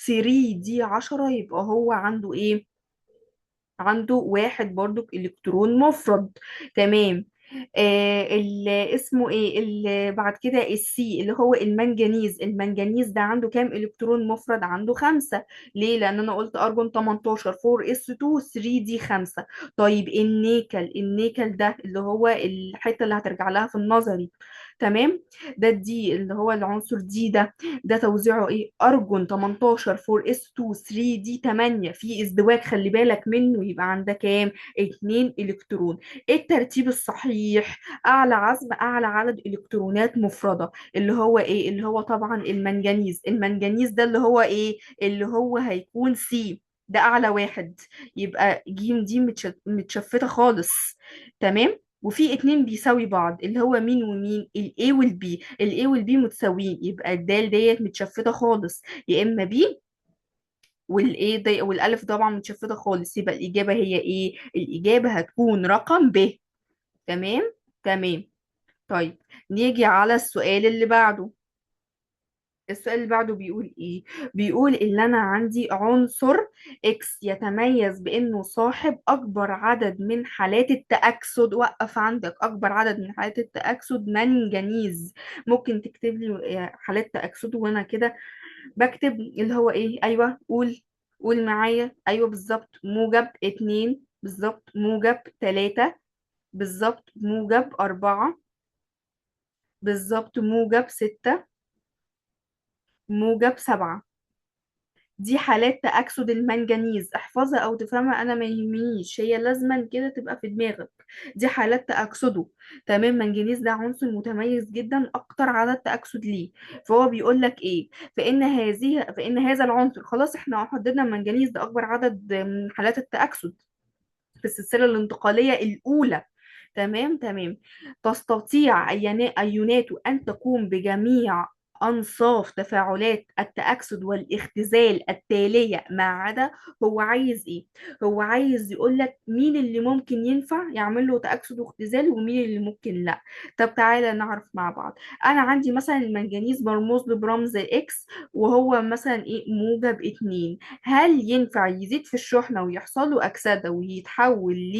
3 دي 10، يبقى هو عنده ايه؟ عنده 1 برضو إلكترون مفرد. تمام. اسمه ايه اللي بعد كده؟ السي اللي هو المنجنيز. المنجنيز ده عنده كام إلكترون مفرد؟ عنده 5. ليه؟ لأن أنا قلت أرجون 18 4 اس 2 3 دي 5. طيب النيكل ده اللي هو الحتة اللي هترجع لها في النظري. تمام. ده الدي اللي هو العنصر دي ده توزيعه ايه؟ ارجون 18 4 اس 2 3 دي 8، في ازدواج خلي بالك منه، يبقى عندك كام؟ 2 الكترون. ايه الترتيب الصحيح؟ اعلى عزم اعلى عدد الكترونات مفردة، اللي هو ايه؟ اللي هو طبعا المنجنيز. المنجنيز ده اللي هو ايه؟ اللي هو هيكون سي، ده اعلى واحد. يبقى جيم دي متشفتة خالص. تمام. وفي 2 بيساوي بعض، اللي هو مين ومين؟ الاي والبي. الاي والبي متساويين، يبقى الدال ديت متشفتة خالص، يا اما بي. والايه دي والالف طبعا متشفتة خالص، يبقى الاجابة هي ايه؟ الاجابة هتكون رقم ب. تمام تمام. طيب نيجي على السؤال اللي بعده. السؤال اللي بعده بيقول ايه؟ بيقول ان انا عندي عنصر اكس يتميز بانه صاحب اكبر عدد من حالات التأكسد. وقف عندك، اكبر عدد من حالات التأكسد منجنيز. ممكن تكتب لي حالات تأكسد وانا كده بكتب اللي هو ايه؟ ايوه قول، قول معايا. ايوه بالظبط، موجب اتنين، بالظبط موجب تلاتة، بالظبط موجب أربعة، بالظبط موجب ستة، موجب سبعة. دي حالات تأكسد المنجنيز، احفظها او تفهمها انا ما يهمنيش، هي لازما كده تبقى في دماغك. دي حالات تأكسده. تمام، منجنيز ده عنصر متميز جدا، اكتر عدد تأكسد ليه. فهو بيقول لك ايه؟ فإن هذا العنصر، خلاص احنا حددنا المنجنيز ده اكبر عدد من حالات التأكسد في السلسلة الانتقالية الأولى. تمام تمام. تستطيع أيوناته أن تقوم بجميع أنصاف تفاعلات التأكسد والاختزال التالية ما عدا. هو عايز إيه؟ هو عايز يقول لك مين اللي ممكن ينفع يعمل له تأكسد واختزال ومين اللي ممكن لا. طب تعالى نعرف مع بعض. أنا عندي مثلا المنجنيز مرموز له برمز إكس، وهو مثلا إيه؟ موجب اتنين. هل ينفع يزيد في الشحنة ويحصل له أكسدة ويتحول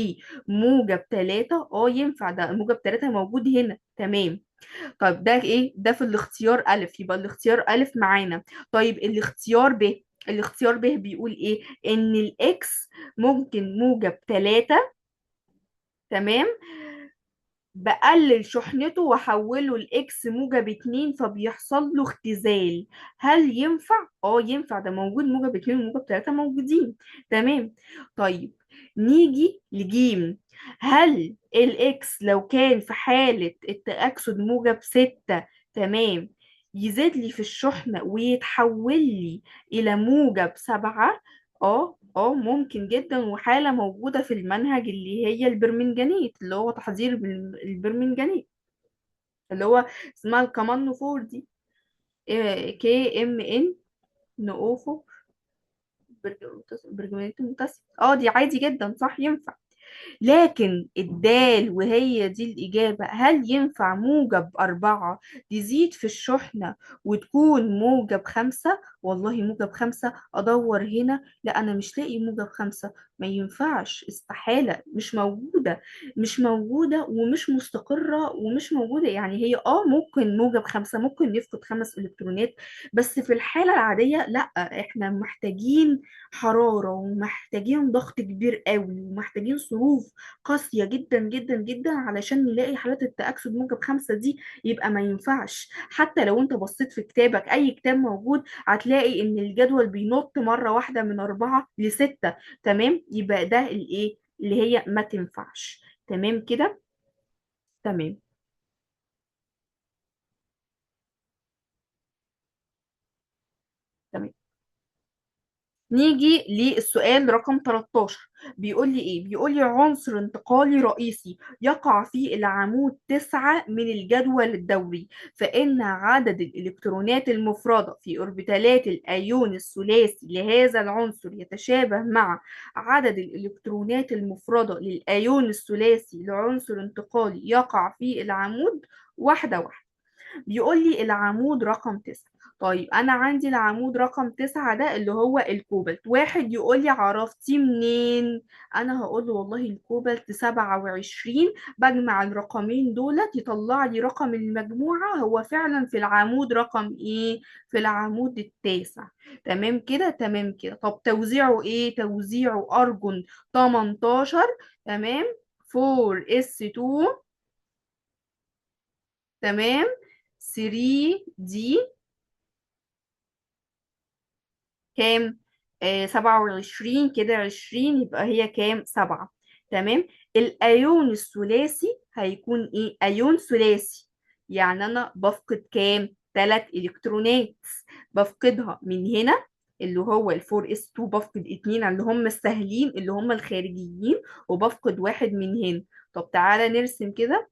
لموجب تلاتة؟ اه ينفع، ده موجب تلاتة موجود هنا. تمام. طيب ده ايه؟ ده في الاختيار ألف، يبقى الاختيار ألف معانا. طيب الاختيار ب، الاختيار ب بيقول ايه؟ ان الاكس ممكن موجب تلاتة، تمام، بقلل شحنته واحوله لاكس موجب اتنين فبيحصل له اختزال. هل ينفع؟ اه ينفع، ده موجود، موجب اتنين وموجب تلاتة موجودين. تمام. طيب نيجي لجيم. هل الاكس لو كان في حالة التأكسد موجب ستة، تمام، يزيد لي في الشحنة ويتحول لي إلى موجب سبعة؟ اه ممكن جدا، وحالة موجودة في المنهج اللي هي البرمنجانيت، اللي هو تحضير البرمنجانيت، اللي هو اسمها الكمان فور دي، كي ام ان نوفو برجمانيت متصل. اه دي عادي جدا، صح ينفع. لكن الدال وهي دي الإجابة، هل ينفع موجب أربعة تزيد في الشحنة وتكون موجب خمسة؟ والله موجب خمسة أدور هنا، لا أنا مش لاقي موجب خمسة. ما ينفعش، استحالة، مش موجودة. مش موجودة ومش مستقرة ومش موجودة. يعني هي ممكن موجب خمسة ممكن يفقد خمس إلكترونات، بس في الحالة العادية لا. احنا محتاجين حرارة ومحتاجين ضغط كبير قوي ومحتاجين ظروف قاسية جدا جدا جدا علشان نلاقي حالات التأكسد موجب خمسة دي. يبقى ما ينفعش. حتى لو انت بصيت في كتابك، أي كتاب موجود، هتلاقي إن الجدول بينط مرة واحدة من أربعة لستة. تمام، يبقى ده الإيه اللي هي ما تنفعش. تمام كده. تمام تمام. نيجي للسؤال رقم 13. بيقول لي ايه؟ بيقول لي عنصر انتقالي رئيسي يقع في العمود 9 من الجدول الدوري، فإن عدد الإلكترونات المفردة في أوربيتالات الأيون الثلاثي لهذا العنصر يتشابه مع عدد الإلكترونات المفردة للأيون الثلاثي لعنصر انتقالي يقع في العمود واحدة واحدة. بيقول لي العمود رقم تسعة. طيب أنا عندي العمود رقم تسعة ده اللي هو الكوبالت. واحد يقول لي عرفتيه منين؟ أنا هقول له والله الكوبالت 27. بجمع الرقمين دولت يطلع لي رقم المجموعة، هو فعلا في العمود رقم إيه؟ في العمود التاسع. تمام كده. تمام كده. طب توزيعه إيه؟ توزيعه أرجون 18. تمام. 4 اس 2. تمام. 3 دي كام؟ 27 كده، 20 يبقى هي كام؟ سبعة. تمام. الأيون الثلاثي هيكون إيه؟ أيون ثلاثي، يعني أنا بفقد كام؟ تلات إلكترونات. بفقدها من هنا اللي هو الفور اس 2، بفقد اتنين اللي هم السهلين اللي هم الخارجيين، وبفقد واحد من هنا. طب تعالى نرسم كده.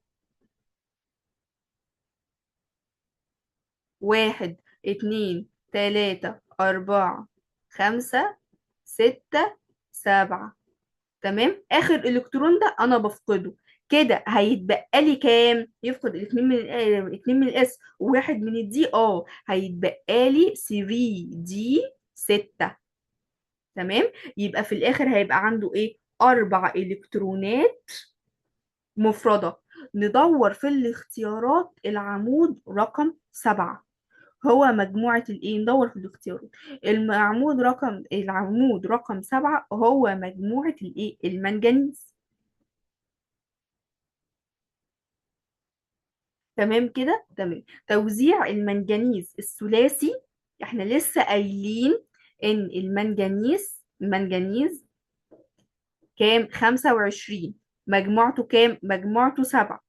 واحد، اتنين، تلاتة، أربعة، خمسة، ستة، سبعة. تمام، اخر الكترون ده انا بفقده. كده هيتبقى لي كام؟ يفقد الاثنين من اتنين من الاس وواحد من الدي، هيتبقى لي 3 دي 6. تمام، يبقى في الاخر هيبقى عنده ايه؟ اربع الكترونات مفردة. ندور في الاختيارات العمود رقم 7. هو مجموعة الايه؟ ندور في الاختيارات. العمود رقم 7 هو مجموعة الايه؟ المنجنيز. تمام كده، تمام. توزيع المنجنيز الثلاثي، احنا لسه قايلين ان المنجنيز كام؟ 25. مجموعته كام؟ مجموعته 7.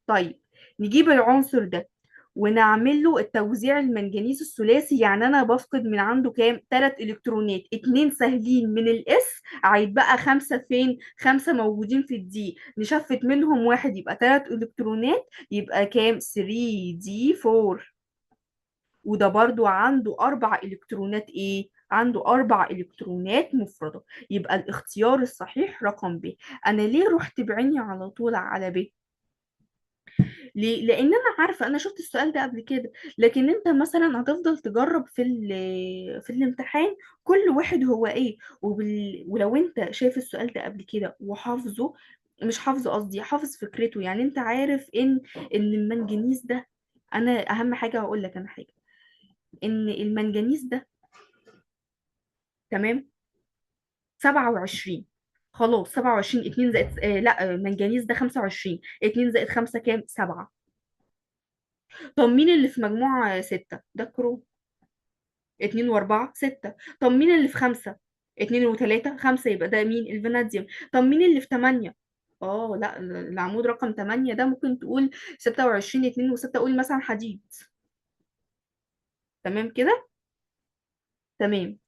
طيب، نجيب العنصر ده ونعمل له التوزيع المنجنيز الثلاثي. يعني انا بفقد من عنده كام؟ 3 الكترونات، اتنين سهلين من الاس، هيتبقى 5 فين؟ 5 موجودين في الدي، نشفت منهم واحد يبقى 3 الكترونات، يبقى كام؟ 3 دي 4. وده برضو عنده 4 الكترونات، ايه؟ عنده 4 الكترونات مفردة. يبقى الاختيار الصحيح رقم ب. انا ليه رحت بعيني على طول على ب؟ ليه؟ لان انا عارفه، انا شفت السؤال ده قبل كده. لكن انت مثلا هتفضل تجرب في الامتحان كل واحد هو ايه. ولو انت شايف السؤال ده قبل كده وحافظه، مش حافظه قصدي، حافظ فكرته، يعني انت عارف ان المنجنيز ده، انا اهم حاجه هقول لك انا حاجه، ان المنجنيز ده، تمام، 27. خلاص 27، 2 زائد لا، منجنيز ده 25، 2 زائد 5 كام؟ 7. طب مين اللي في مجموعة 6؟ ده كرو. 2 و4 6. طب مين اللي في 5؟ 2 و3 5، يبقى ده مين؟ الفاناديوم. طب مين اللي في 8؟ لا، العمود رقم 8 ده ممكن تقول 26، 2 و6، قول مثلا حديد. تمام كده، تمام.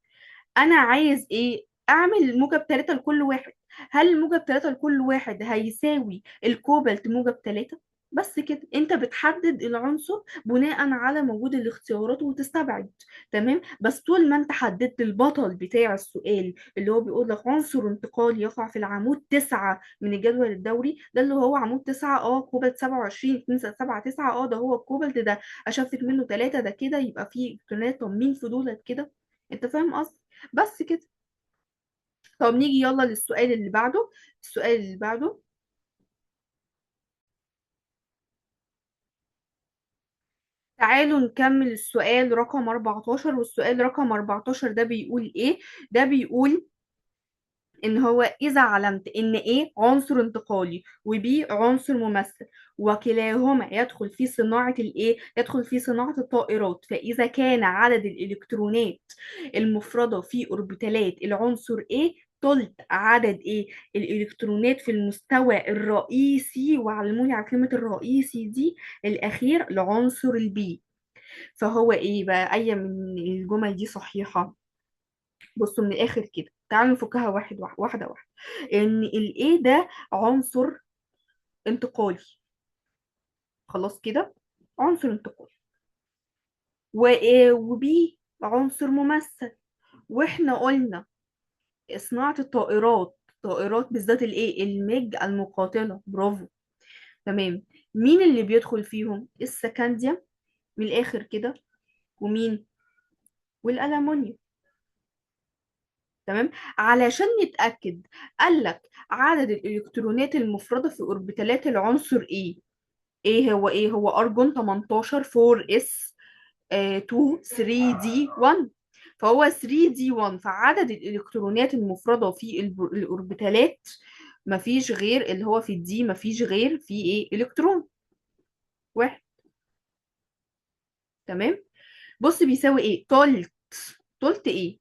انا عايز ايه؟ اعمل موجب 3 لكل واحد. هل الموجب 3 لكل واحد هيساوي الكوبالت موجب 3؟ بس كده انت بتحدد العنصر بناء على موجود الاختيارات وتستبعد. تمام، بس طول ما انت حددت البطل بتاع السؤال اللي هو بيقول لك عنصر انتقالي يقع في العمود 9 من الجدول الدوري، ده اللي هو عمود 9، كوبالت 27، 2 7 9، ده هو الكوبالت ده. اشفت منه 3، ده كده يبقى فيه الكترونات. طب مين في دولت كده؟ انت فاهم قصدي؟ بس كده. طب نيجي يلا للسؤال اللي بعده. السؤال اللي بعده، تعالوا نكمل السؤال رقم 14. والسؤال رقم 14 ده بيقول ايه؟ ده بيقول ان هو اذا علمت ان ايه عنصر انتقالي وبي عنصر ممثل، وكلاهما يدخل في صناعة الطائرات، فاذا كان عدد الالكترونات المفردة في اوربيتالات العنصر ايه تلت عدد ايه الالكترونات في المستوى الرئيسي، وعلموني على كلمة الرئيسي دي الاخير لعنصر البي، فهو ايه بقى؟ اي من الجمل دي صحيحة؟ بصوا من الاخر كده، تعالوا نفكها واحده واحده. ان الايه ده عنصر انتقالي، خلاص كده، عنصر انتقالي. وبي عنصر ممثل. واحنا قلنا صناعة الطائرات، طائرات بالذات الايه؟ الميج المقاتلة، برافو. تمام. مين اللي بيدخل فيهم؟ السكنديوم، من الاخر كده. ومين؟ والألمونيوم. تمام. علشان نتأكد، قال لك عدد الإلكترونات المفردة في أوربيتالات العنصر ايه هو ارجون 18 4 اس 2 3 دي 1. فهو 3 دي 1، فعدد الالكترونات المفردة في الاوربيتالات مفيش غير اللي هو في الدي، مفيش غير في ايه؟ الكترون واحد. تمام. بص بيساوي ايه؟ تلت ايه؟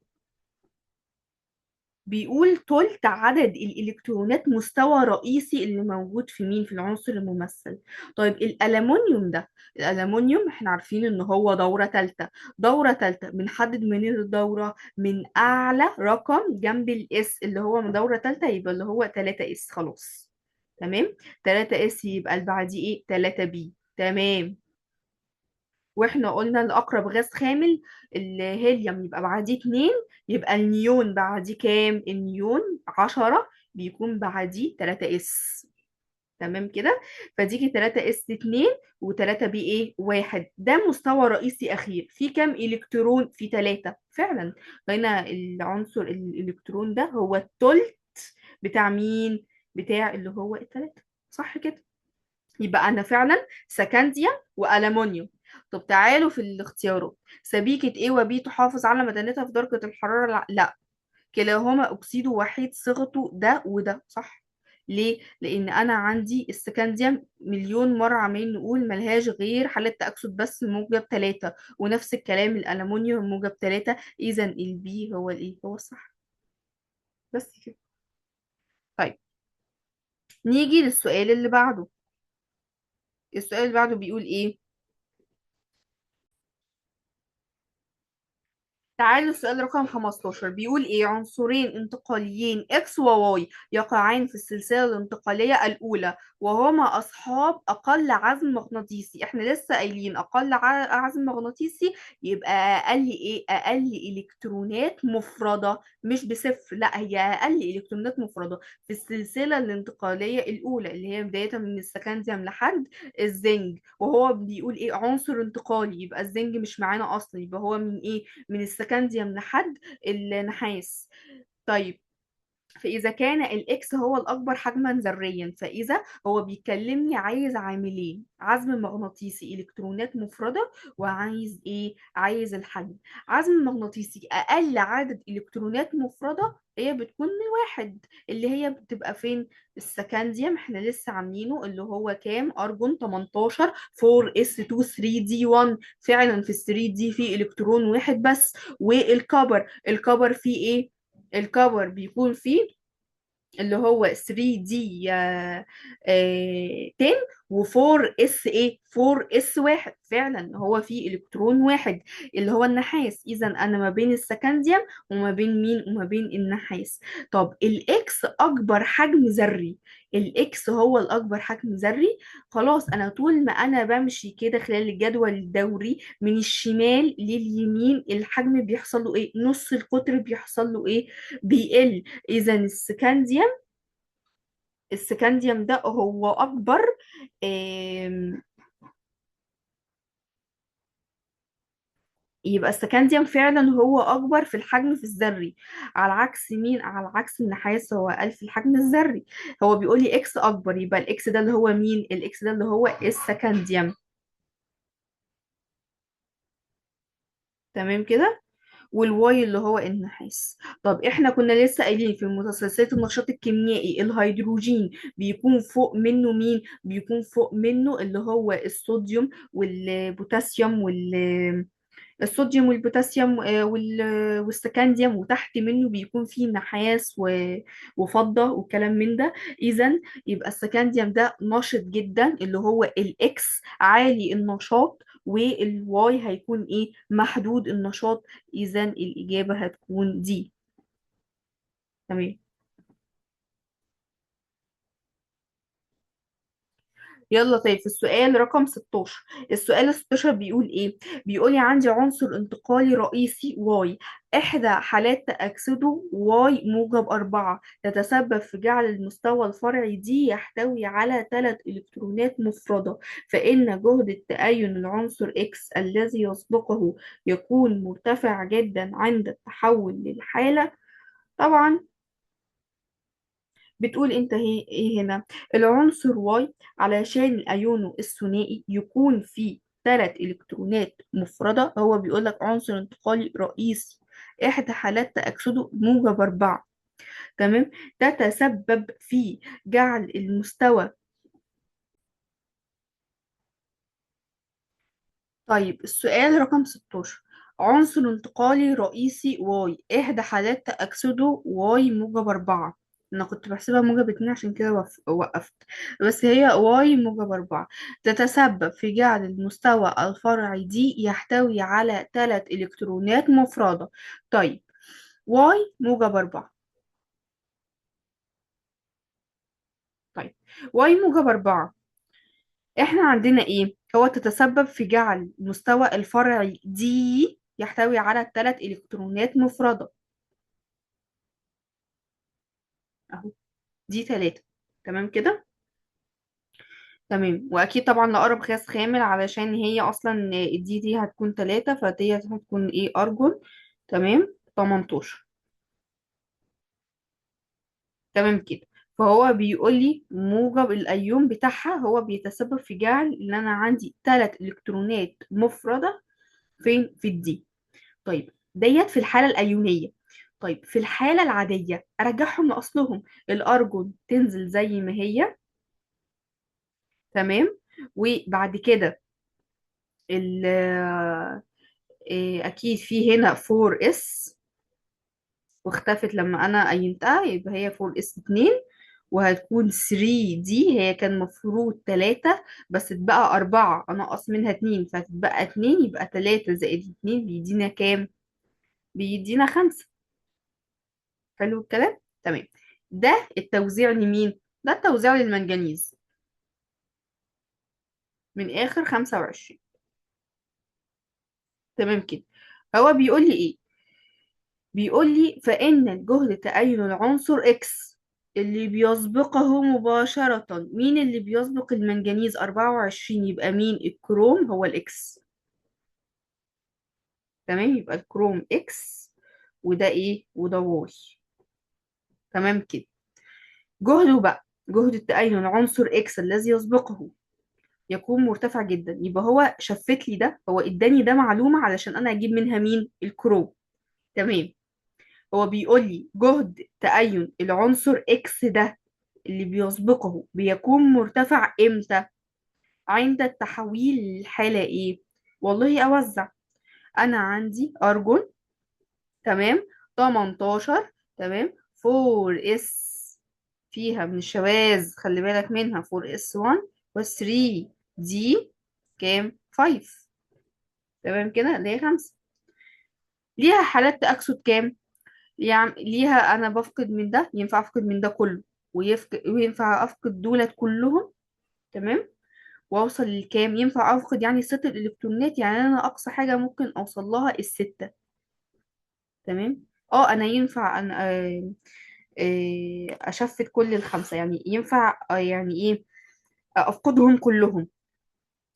بيقول تلت عدد الإلكترونات مستوى رئيسي اللي موجود في مين؟ في العنصر الممثل. طيب الألمونيوم ده، الألمونيوم احنا عارفين ان هو دورة تالتة. دورة تالتة بنحدد منين الدورة؟ من أعلى رقم جنب الإس اللي هو من دورة تالتة، يبقى اللي هو 3 إس. خلاص، تمام. 3 إس يبقى اللي بعديه ايه؟ 3 بي. تمام. واحنا قلنا الأقرب غاز خامل الهيليوم، يبقى بعديه 2. يبقى النيون بعديه كام؟ النيون 10. بيكون بعديه 3 اس. تمام كده. فتيجي 3 اس 2 و3 بي ايه 1. ده مستوى رئيسي اخير. في كام الكترون؟ في 3 فعلا. لقينا العنصر الالكترون ده هو التلت بتاع مين؟ بتاع اللي هو التلاتة. صح كده؟ يبقى انا فعلا سكنديوم والومنيوم. طب تعالوا في الاختيارات. سبيكة A و B تحافظ على مدنيتها في درجة الحرارة؟ لا. كلاهما أكسيد وحيد صيغته ده وده. صح. ليه؟ لأن أنا عندي السكنديوم مليون مرة عمالين نقول ملهاش غير حالة تأكسد بس موجب 3، ونفس الكلام الألمونيوم موجب 3. إذا البي هو الإيه؟ هو الصح. بس كده. طيب نيجي للسؤال اللي بعده. السؤال اللي بعده بيقول إيه؟ تعالوا السؤال رقم 15. بيقول ايه؟ عنصرين انتقاليين اكس وواي يقعان في السلسلة الانتقالية الأولى وهما أصحاب أقل عزم مغناطيسي. احنا لسه قايلين أقل عزم مغناطيسي يبقى أقل ايه؟ أقل إلكترونات مفردة، مش بصفر، لا هي أقل إلكترونات مفردة في السلسلة الانتقالية الأولى اللي هي بداية من السكنديوم لحد الزنج. وهو بيقول ايه؟ عنصر انتقالي، يبقى الزنج مش معانا أصلا، يبقى هو من ايه؟ من السكنديوم لحد النحاس. طيب فإذا كان الإكس هو الأكبر حجما ذريا، فإذا هو بيكلمني عايز عاملين: عزم مغناطيسي، إلكترونات مفردة، وعايز إيه؟ عايز الحجم. عزم مغناطيسي أقل عدد إلكترونات مفردة هي بتكون من 1، اللي هي بتبقى فين؟ السكنديوم. احنا لسه عاملينه اللي هو كام؟ أرجون 18 4s2 3d1. فعلا في ال 3d فيه إلكترون واحد بس. والكبر، الكبر فيه إيه؟ الكفر بيكون فيه اللي هو 3D 10 و4 اس ايه 4 اس واحد. فعلا هو فيه الكترون واحد اللي هو النحاس. اذا انا ما بين السكنديوم وما بين مين؟ وما بين النحاس. طب الاكس اكبر حجم ذري. الاكس هو الاكبر حجم ذري. خلاص انا طول ما انا بمشي كده خلال الجدول الدوري من الشمال لليمين، الحجم بيحصل له ايه؟ نص القطر بيحصل له ايه؟ بيقل. اذا السكنديوم ده هو اكبر. آم، يبقى السكنديوم فعلا هو اكبر في الحجم في الذري. على عكس مين؟ على عكس النحاس، هو قال في الحجم الذري. هو بيقول لي اكس اكبر، يبقى الاكس ده اللي هو مين؟ الاكس ده اللي هو السكنديوم. تمام كده. والواي اللي هو النحاس. طب احنا كنا لسه قايلين في متسلسلات النشاط الكيميائي الهيدروجين بيكون فوق منه مين؟ بيكون فوق منه اللي هو الصوديوم والبوتاسيوم الصوديوم والبوتاسيوم والسكنديوم. وتحت منه بيكون فيه نحاس وفضة والكلام من ده. إذا يبقى السكنديوم ده نشط جدا اللي هو الإكس عالي النشاط، والواي هيكون إيه؟ محدود النشاط. إذا الإجابة هتكون دي. تمام. يلا طيب في السؤال رقم 16. السؤال 16 بيقول ايه؟ بيقول لي عندي عنصر انتقالي رئيسي واي، إحدى حالات تأكسده واي موجب 4 تتسبب في جعل المستوى الفرعي دي يحتوي على 3 إلكترونات مفردة، فإن جهد التأين العنصر إكس الذي يسبقه يكون مرتفع جدا عند التحول للحالة. طبعا بتقول انت هي ايه هنا؟ العنصر واي علشان الايونو الثنائي يكون فيه 3 الكترونات مفردة، هو بيقول لك عنصر انتقالي رئيسي احدى حالات تأكسده موجب 4. تمام. تتسبب في جعل المستوى. طيب السؤال رقم 16. عنصر انتقالي رئيسي واي إحدى حالات تأكسده واي موجب 4. أنا كنت بحسبها موجب 2 عشان كده وقفت. بس هي واي موجب 4 تتسبب في جعل المستوى الفرعي دي يحتوي على 3 إلكترونات مفردة. طيب واي موجب 4. طيب واي موجب 4 احنا عندنا ايه؟ هو تتسبب في جعل المستوى الفرعي دي يحتوي على 3 إلكترونات مفردة. اهو. دي 3. تمام كده. تمام. واكيد طبعا لأقرب قياس خامل، علشان هي اصلا دي هتكون 3، فدي هتكون ايه؟ ارجون. تمام. 18. تمام كده. فهو بيقول لي موجب الايون بتاعها هو بيتسبب في جعل ان انا عندي 3 الكترونات مفردة فين؟ في الدي. طيب ديت في الحالة الأيونية. طيب في الحالة العادية أرجعهم لأصلهم. الأرجون تنزل زي ما هي. تمام. وبعد كده أكيد في هنا 4s، واختفت لما أنا أينتها، يبقى هي 4s 2. وهتكون 3 دي، هي كان مفروض 3 بس اتبقى 4، أنقص منها 2 فتتبقى 2، يبقى 3 زائد 2 بيدينا كام؟ بيدينا 5. حلو الكلام. تمام. ده التوزيع لمين؟ ده التوزيع للمنجنيز من آخر 25. تمام كده. هو بيقول لي إيه؟ بيقول لي فإن جهد تأين العنصر إكس اللي بيسبقه مباشرة، مين اللي بيسبق المنجنيز؟ 24. يبقى مين؟ الكروم هو الإكس. تمام. يبقى الكروم إكس، وده إيه؟ وده واي. تمام كده. جهده بقى، جهد التأين العنصر إكس الذي يسبقه يكون مرتفع جدا. يبقى هو شفت لي ده، هو اداني ده معلومة علشان انا اجيب منها مين؟ الكرو. تمام. هو بيقول لي جهد تأين العنصر اكس ده اللي بيسبقه بيكون مرتفع امتى؟ عند التحويل للحالة ايه؟ والله اوزع. انا عندي ارجون. تمام. 18. تمام. 4 اس فيها من الشواذ، خلي بالك منها 4 اس 1 و 3 دي كام؟ 5. تمام كده، اللي هي 5. ليها حالات تأكسد كام؟ يعني ليها انا بفقد من ده، ينفع افقد من ده كله، وينفع افقد دولت كلهم. تمام. واوصل للكام؟ ينفع افقد يعني 6 الالكترونات، يعني انا اقصى حاجة ممكن اوصل لها ال6. تمام. اه انا ينفع ان اشفت كل ال5، يعني ينفع يعني ايه؟ افقدهم كلهم.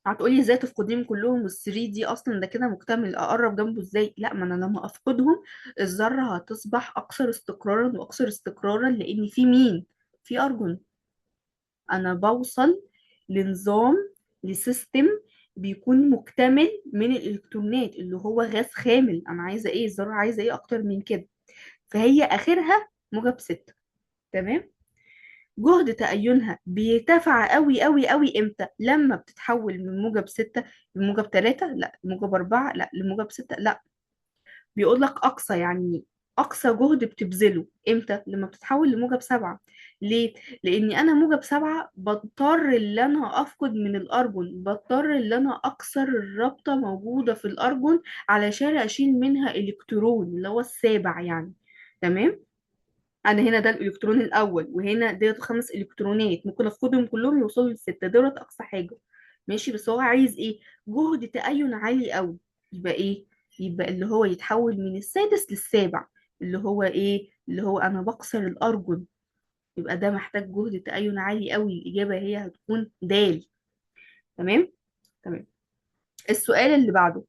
هتقولي ازاي تفقديهم كلهم والثري دي اصلا ده كده مكتمل، اقرب جنبه ازاي؟ لا، ما انا لما افقدهم الذره هتصبح اكثر استقرارا واكثر استقرارا، لان في مين؟ في ارجون. انا بوصل لنظام، لسيستم بيكون مكتمل من الالكترونات اللي هو غاز خامل. انا عايزه ايه؟ الذره عايزه ايه اكتر من كده؟ فهي اخرها موجب 6. تمام. جهد تأينها بيرتفع قوي قوي قوي امتى؟ لما بتتحول من موجب 6 لموجب 3، لا لموجب 4، لا لموجب 6، لا. بيقول لك أقصى، يعني أقصى جهد بتبذله امتى؟ لما بتتحول لموجب 7. ليه؟ لأني أنا موجب 7 بضطر إن أنا أفقد من الأرجون، بضطر إن أنا أكسر الرابطة موجودة في الأرجون علشان أشيل منها إلكترون اللي هو السابع يعني. تمام. انا هنا ده الالكترون الاول، وهنا ديت 5 الكترونات، ممكن افقدهم كلهم يوصلوا ل6، دولت اقصى حاجه. ماشي. بس هو عايز ايه؟ جهد تأين عالي قوي. يبقى ايه؟ يبقى اللي هو يتحول من السادس للسابع، اللي هو ايه؟ اللي هو انا بكسر الارجون. يبقى ده محتاج جهد تأين عالي قوي. الاجابه هي هتكون د. تمام. تمام. السؤال اللي بعده.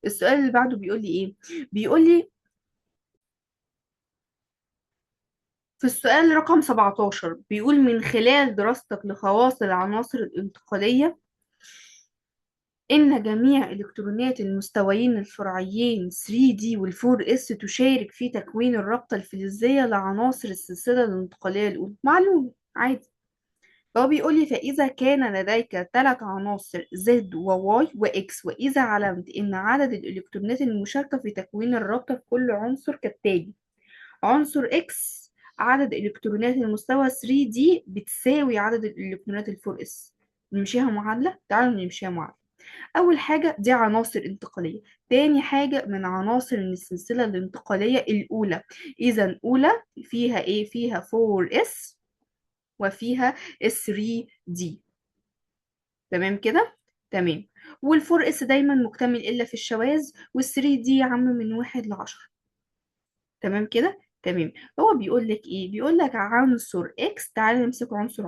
السؤال اللي بعده بيقول لي ايه؟ بيقول لي في السؤال رقم 17، بيقول من خلال دراستك لخواص العناصر الانتقالية، إن جميع إلكترونات المستويين الفرعيين 3D وال 4s تشارك في تكوين الرابطة الفلزية لعناصر السلسلة الانتقالية الأولى. معلومة عادي. فهو بيقول لي فإذا كان لديك 3 عناصر Z و Y و X، وإذا علمت إن عدد الإلكترونات المشاركة في تكوين الرابطة في كل عنصر كالتالي: عنصر X عدد إلكترونات المستوى 3D بتساوي عدد الإلكترونات ال 4s. نمشيها معادلة. تعالوا نمشيها معادلة. أول حاجة دي عناصر انتقالية. تاني حاجة من عناصر من السلسلة الانتقالية الأولى. إذا أولى فيها إيه؟ فيها 4s وفيها 3D. تمام كده. تمام. وال 4s دايما مكتمل إلا في الشواذ، وال 3D يا عم من 1 ل10. تمام كده. تمام. هو بيقول لك ايه؟ بيقول لك عنصر اكس، تعالى نمسك عنصر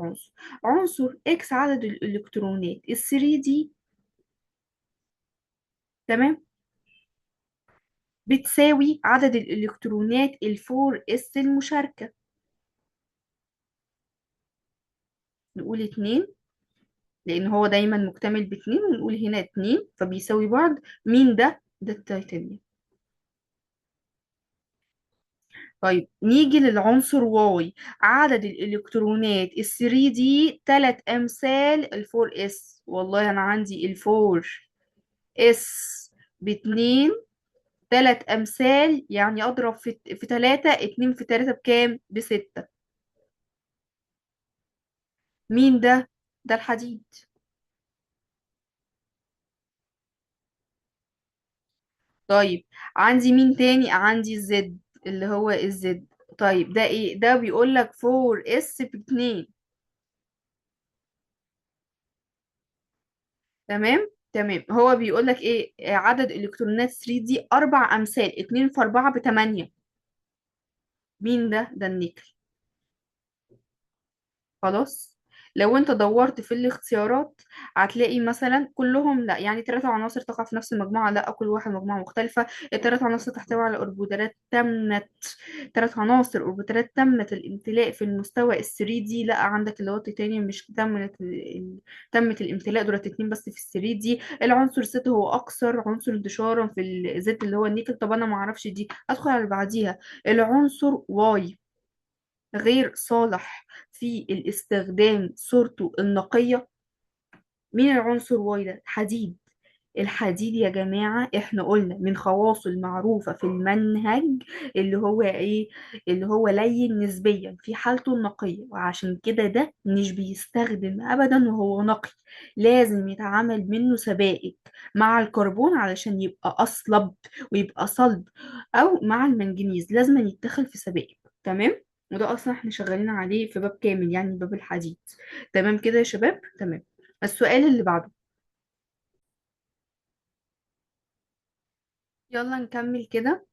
عنصر اكس عدد الالكترونات ال 3 دي، تمام، بتساوي عدد الالكترونات ال 4 اس المشاركة. نقول اتنين، لان هو دايما مكتمل باتنين، ونقول هنا اتنين فبيساوي بعض. مين ده؟ ده التيتانيوم. طيب نيجي للعنصر واي، عدد الالكترونات ال 3 دي 3 امثال ال 4 اس. والله انا عندي ال 4 اس باتنين، 3 امثال يعني اضرب في 3، 2 في 3 بكام؟ بستة. مين ده؟ ده الحديد. طيب عندي مين تاني؟ عندي الزد، اللي هو الزد. طيب ده ايه؟ ده بيقول لك 4 اس باتنين. تمام تمام. هو بيقول لك ايه؟ عدد الكترونات 3 دي 4 امثال، 2 في 4 ب8. مين ده؟ ده النيكل. خلاص. لو انت دورت في الاختيارات هتلاقي مثلا كلهم لا، يعني 3 عناصر تقع في نفس المجموعة، لا، كل واحد مجموعة مختلفة. ال3 عناصر تحتوي على أوربيتالات تامة، 3 عناصر أوربيتالات تامة الامتلاء في المستوى الثري دي. لا، عندك اللي هو التيتانيوم مش تمت الامتلاء، دولت اتنين بس في الثري دي. العنصر ست هو أكثر عنصر انتشارا في الزيت اللي هو النيكل. طب أنا معرفش دي، أدخل على اللي بعديها. العنصر واي غير صالح في الاستخدام صورته النقية. مين العنصر واي ده؟ حديد. الحديد يا جماعة احنا قلنا من خواصه المعروفة في المنهج اللي هو ايه؟ اللي هو لين نسبيا في حالته النقية، وعشان كده ده مش بيستخدم ابدا وهو نقي. لازم يتعامل منه سبائك مع الكربون علشان يبقى اصلب ويبقى صلب، او مع المنجنيز لازم يتدخل في سبائك. تمام. وده اصلا احنا شغالين عليه في باب كامل، يعني باب الحديد. تمام كده يا شباب؟ تمام. السؤال اللي بعده. يلا نكمل كده.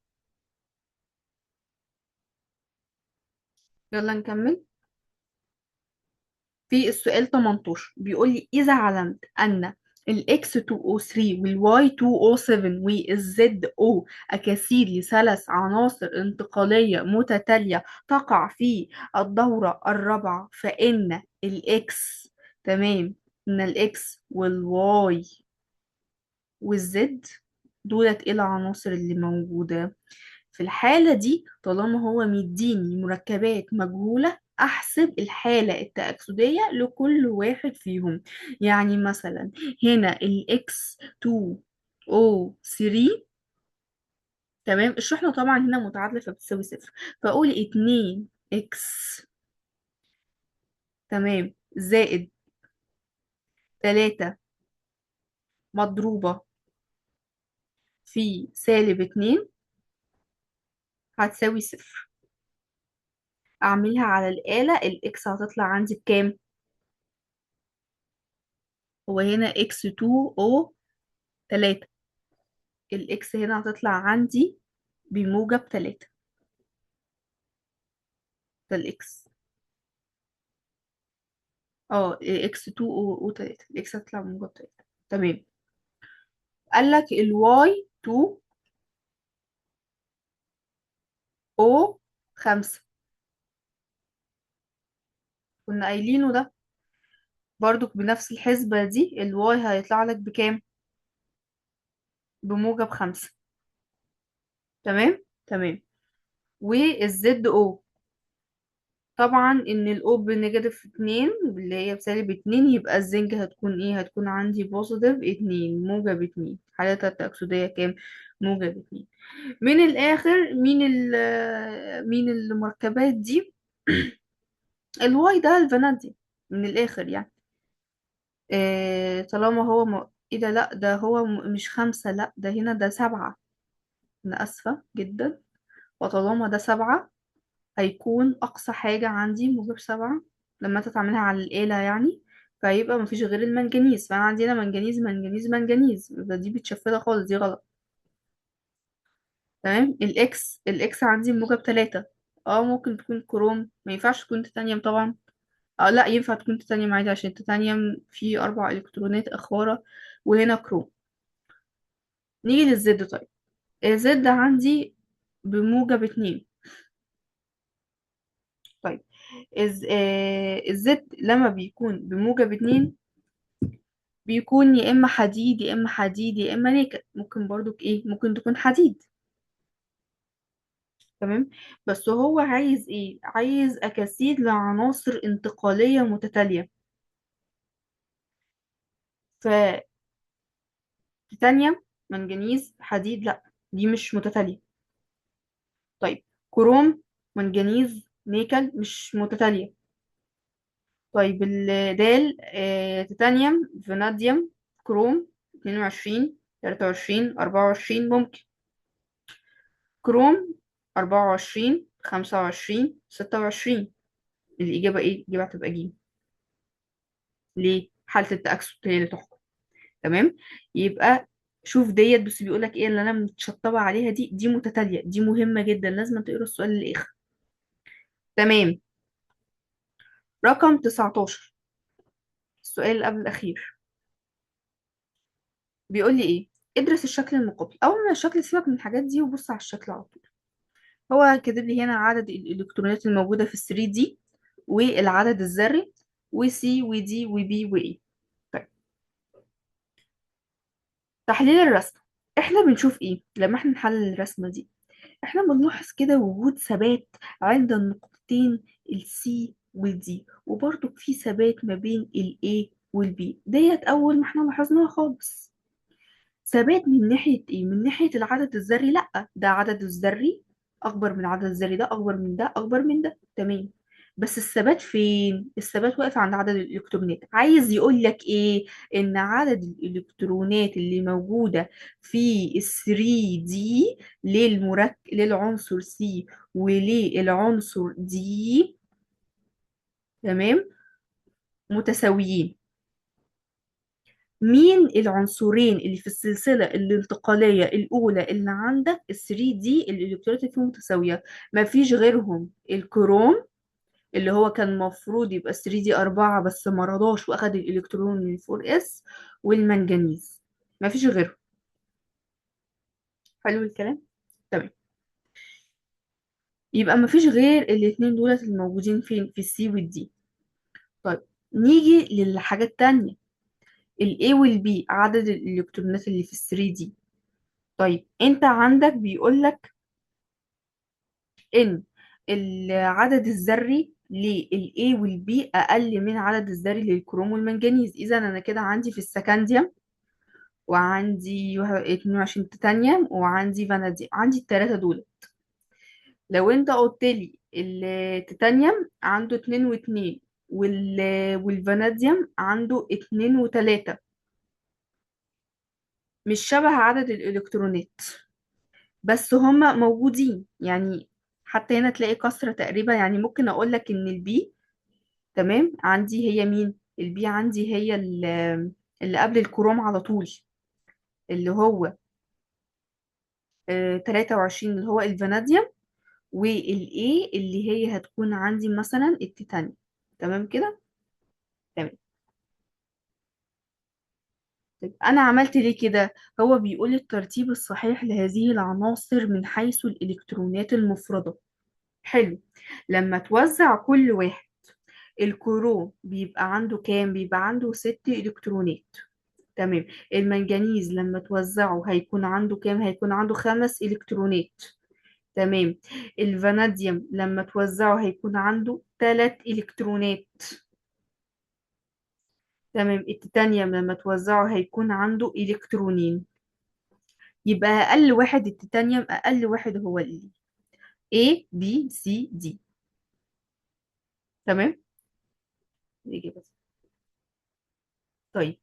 يلا نكمل. في السؤال 18 بيقول لي إذا علمت أن ال X2O3 وال Y2O7 وال ZO أكاسيد لثلاث عناصر انتقالية متتالية تقع في الدورة الرابعة، فإن ال X، تمام، إن ال X وال Y والزد دولت ايه العناصر اللي موجودة؟ في الحالة دي طالما هو مديني مركبات مجهولة، أحسب الحالة التأكسدية لكل واحد فيهم. يعني مثلا هنا ال X2O3، تمام، الشحنة طبعا هنا متعادلة فبتساوي صفر، فأقول 2 X، تمام، زائد 3 مضروبة في -2 هتساوي صفر. اعملها على الآلة، الاكس هتطلع عندي بكام؟ هو هنا اكس 2 او 3، الاكس هنا هتطلع عندي بموجب 3. ده الاكس. اه اكس 2 او 3، الاكس هتطلع بموجب 3. تمام. قال لك الواي 2 او 5، كنا قايلينه ده برضو بنفس الحسبة دي. الواي هيطلع لك بكام؟ بموجب 5. تمام تمام. والزد او، طبعا ان الاو بنيجاتيف 2 اللي هي بسالب 2، يبقى الزنك هتكون ايه؟ هتكون عندي بوزيتيف 2، موجب 2. حالتها التأكسدية كام؟ موجب 2. من الاخر مين مين المركبات دي؟ الواي ده الفاناديوم، من الاخر يعني. طالما هو ايه ده؟ لا ده هو مش 5، لا ده هنا ده 7. انا اسفة جدا. وطالما ده 7 هيكون أقصى حاجة عندي موجب 7 لما انت تعملها على الآلة يعني. فيبقى مفيش غير المنجنيز، فأنا عندي هنا منجنيز منجنيز منجنيز، يبقى دي بتشفلها خالص، دي غلط. تمام. الإكس عندي موجب 3، اه ممكن تكون كروم، ما ينفعش تكون تيتانيوم طبعا. اه لا، ينفع تكون تيتانيوم عادي عشان التيتانيوم فيه 4 إلكترونات أخوارة، وهنا كروم. نيجي للزد. طيب الزد عندي بموجب 2. طيب الزد لما بيكون بموجب 2 بيكون يا إما حديد يا إما حديد يا إما نيكل، ممكن برضو إيه، ممكن تكون حديد. تمام. بس هو عايز إيه، عايز أكاسيد لعناصر انتقالية متتالية. فتيتانيوم، منجنيز، حديد، لأ دي مش متتالية. طيب كروم، منجنيز، نيكل مش متتالية. طيب الدال تيتانيوم، فاناديوم، كروم، 22، 23، 24 ممكن. كروم 24، 25، 26. الإجابة إيه؟ الإجابة هتبقى ج. ليه؟ حالة التأكسد هي اللي تحكم. تمام. يبقى شوف ديت، بس بيقولك إيه اللي أنا متشطبة عليها، دي متتالية، دي مهمة جدا، لازم تقرا السؤال للآخر. تمام. رقم 19، السؤال اللي قبل الأخير، بيقول لي إيه؟ ادرس الشكل المقابل. أول ما الشكل، سيبك من الحاجات دي وبص على الشكل على طول. هو كاتب لي هنا عدد الإلكترونات الموجودة في ال 3D، والعدد الذري، وسي ودي وبي وإيه. طيب تحليل الرسم. احنا بنشوف ايه لما احنا نحلل الرسمة دي؟ احنا بنلاحظ كده وجود ثبات عند النقطتين السي والدي، وبرضو في ثبات ما بين الاي والبي ديت، اول ما احنا لاحظناها خالص. ثبات من ناحية ايه؟ من ناحية العدد الذري، لأ ده عدد الذري أكبر من العدد الذري ده، أكبر من ده، أكبر من ده. تمام. بس الثبات فين؟ الثبات واقف عند عدد الإلكترونات. عايز يقول لك إيه؟ إن عدد الإلكترونات اللي موجودة في ال 3D للعنصر C وللعنصر D، تمام، متساويين. مين العنصرين اللي في السلسلة الانتقالية الأولى اللي عندك ال 3D الإلكترونات اللي فيهم متساوية؟ مفيش غيرهم. الكروم اللي هو كان المفروض يبقى 3D 4 بس ما رضاش وأخد الإلكترون من 4S، والمنجنيز. مفيش غيرهم. حلو الكلام. تمام. يبقى مفيش غير الاتنين دولت الموجودين فين، في السي والدي. طيب نيجي للحاجات التانية. ال A وال B عدد الإلكترونات اللي في ال 3D. طيب انت عندك بيقولك ان العدد الذري لل A وال B اقل من عدد الذري للكروم والمنجنيز. اذا انا كده عندي في السكنديوم، وعندي 22 تيتانيوم، وعندي فاناديوم، عندي الثلاثه دول. لو انت قلت لي التيتانيوم عنده 2 و2، والفاناديوم عنده 2 و3، مش شبه عدد الالكترونات، بس هما موجودين يعني. حتى هنا تلاقي كسرة تقريبا، يعني ممكن اقول لك ان البي، تمام، عندي هي مين؟ البي عندي هي اللي قبل الكروم على طول، اللي هو 23 اللي هو الفاناديوم، والاي اللي هي هتكون عندي مثلا التيتانيوم. تمام كده. تمام. طيب انا عملت ليه كده؟ هو بيقول الترتيب الصحيح لهذه العناصر من حيث الالكترونات المفردة. حلو. لما توزع كل واحد، الكروم بيبقى عنده كام؟ بيبقى عنده 6 إلكترونات. تمام. المنجنيز لما توزعه هيكون عنده كام؟ هيكون عنده 5 إلكترونات. تمام. الفاناديوم لما توزعه هيكون عنده 3 إلكترونات. تمام. التيتانيوم لما توزعه هيكون عنده إلكترونين. يبقى أقل واحد التيتانيوم، أقل واحد هو A B C D. تمام. الإجابة. طيب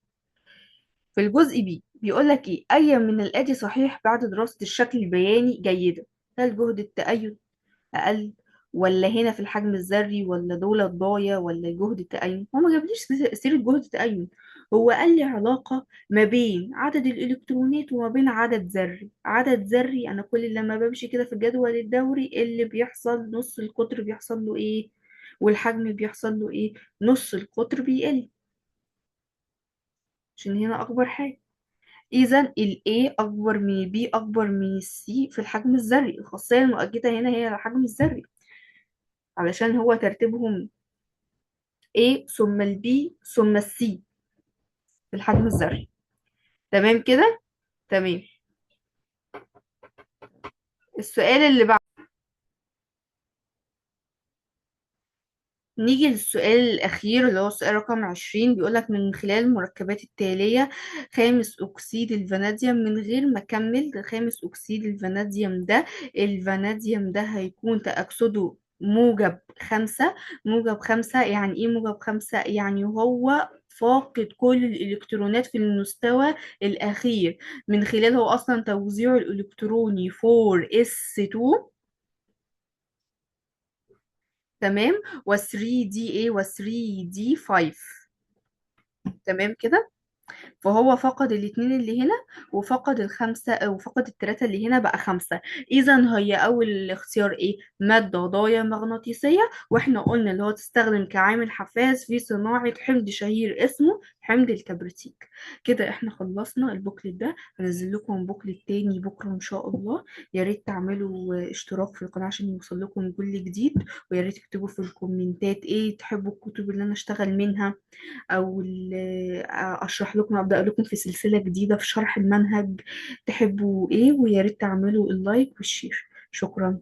في الجزء بي بيقول لك ايه؟ اي من الاتي صحيح بعد دراسة الشكل البياني جيدا؟ هل جهد التأين اقل، ولا هنا في الحجم الذري، ولا دولة ضايع، ولا جهد التأين؟ هو ما جابليش سيرة جهد التأين. هو قال لي علاقة ما بين عدد الإلكترونات وما بين عدد ذري. عدد ذري، أنا كل لما بمشي كده في الجدول الدوري اللي بيحصل نص القطر بيحصل له إيه، والحجم بيحصل له إيه، نص القطر بيقل، عشان هنا أكبر حاجة. إذا ال A أكبر من ال B أكبر من ال C في الحجم الذري. الخاصية المؤكدة هنا هي الحجم الذري، علشان هو ترتيبهم A ثم ال B ثم ال C في الحجم الذري. تمام كده؟ تمام. السؤال اللي بعد، نيجي للسؤال الأخير اللي هو السؤال رقم 20. بيقولك من خلال المركبات التالية خامس أكسيد الفاناديوم، من غير ما أكمل خامس أكسيد الفاناديوم ده، الفاناديوم ده هيكون تأكسده موجب 5. موجب 5 يعني إيه موجب 5؟ يعني هو فاقد كل الإلكترونات في المستوى الأخير، من خلال هو أصلا توزيعه الإلكتروني 4s2. تمام. و 3da و 3d5. تمام كده. فهو فقد الاتنين اللي هنا، وفقد الخمسة، وفقد التلاتة اللي هنا، بقى 5. إذا هي أول اختيار إيه؟ مادة ضاية مغناطيسية، وإحنا قلنا اللي هو تستخدم كعامل حفاز في صناعة حمض شهير اسمه حمض الكبريتيك. كده إحنا خلصنا البوكلت ده. هنزل لكم بوكلت تاني بكرة إن شاء الله. يا ريت تعملوا اشتراك في القناة عشان يوصل لكم كل جديد، ويا ريت تكتبوا في الكومنتات إيه تحبوا الكتب اللي أنا أشتغل منها، او اشرح لكم، ابدا لكم في سلسله جديده في شرح المنهج، تحبوا ايه. ويا ريت تعملوا اللايك والشير. شكرا.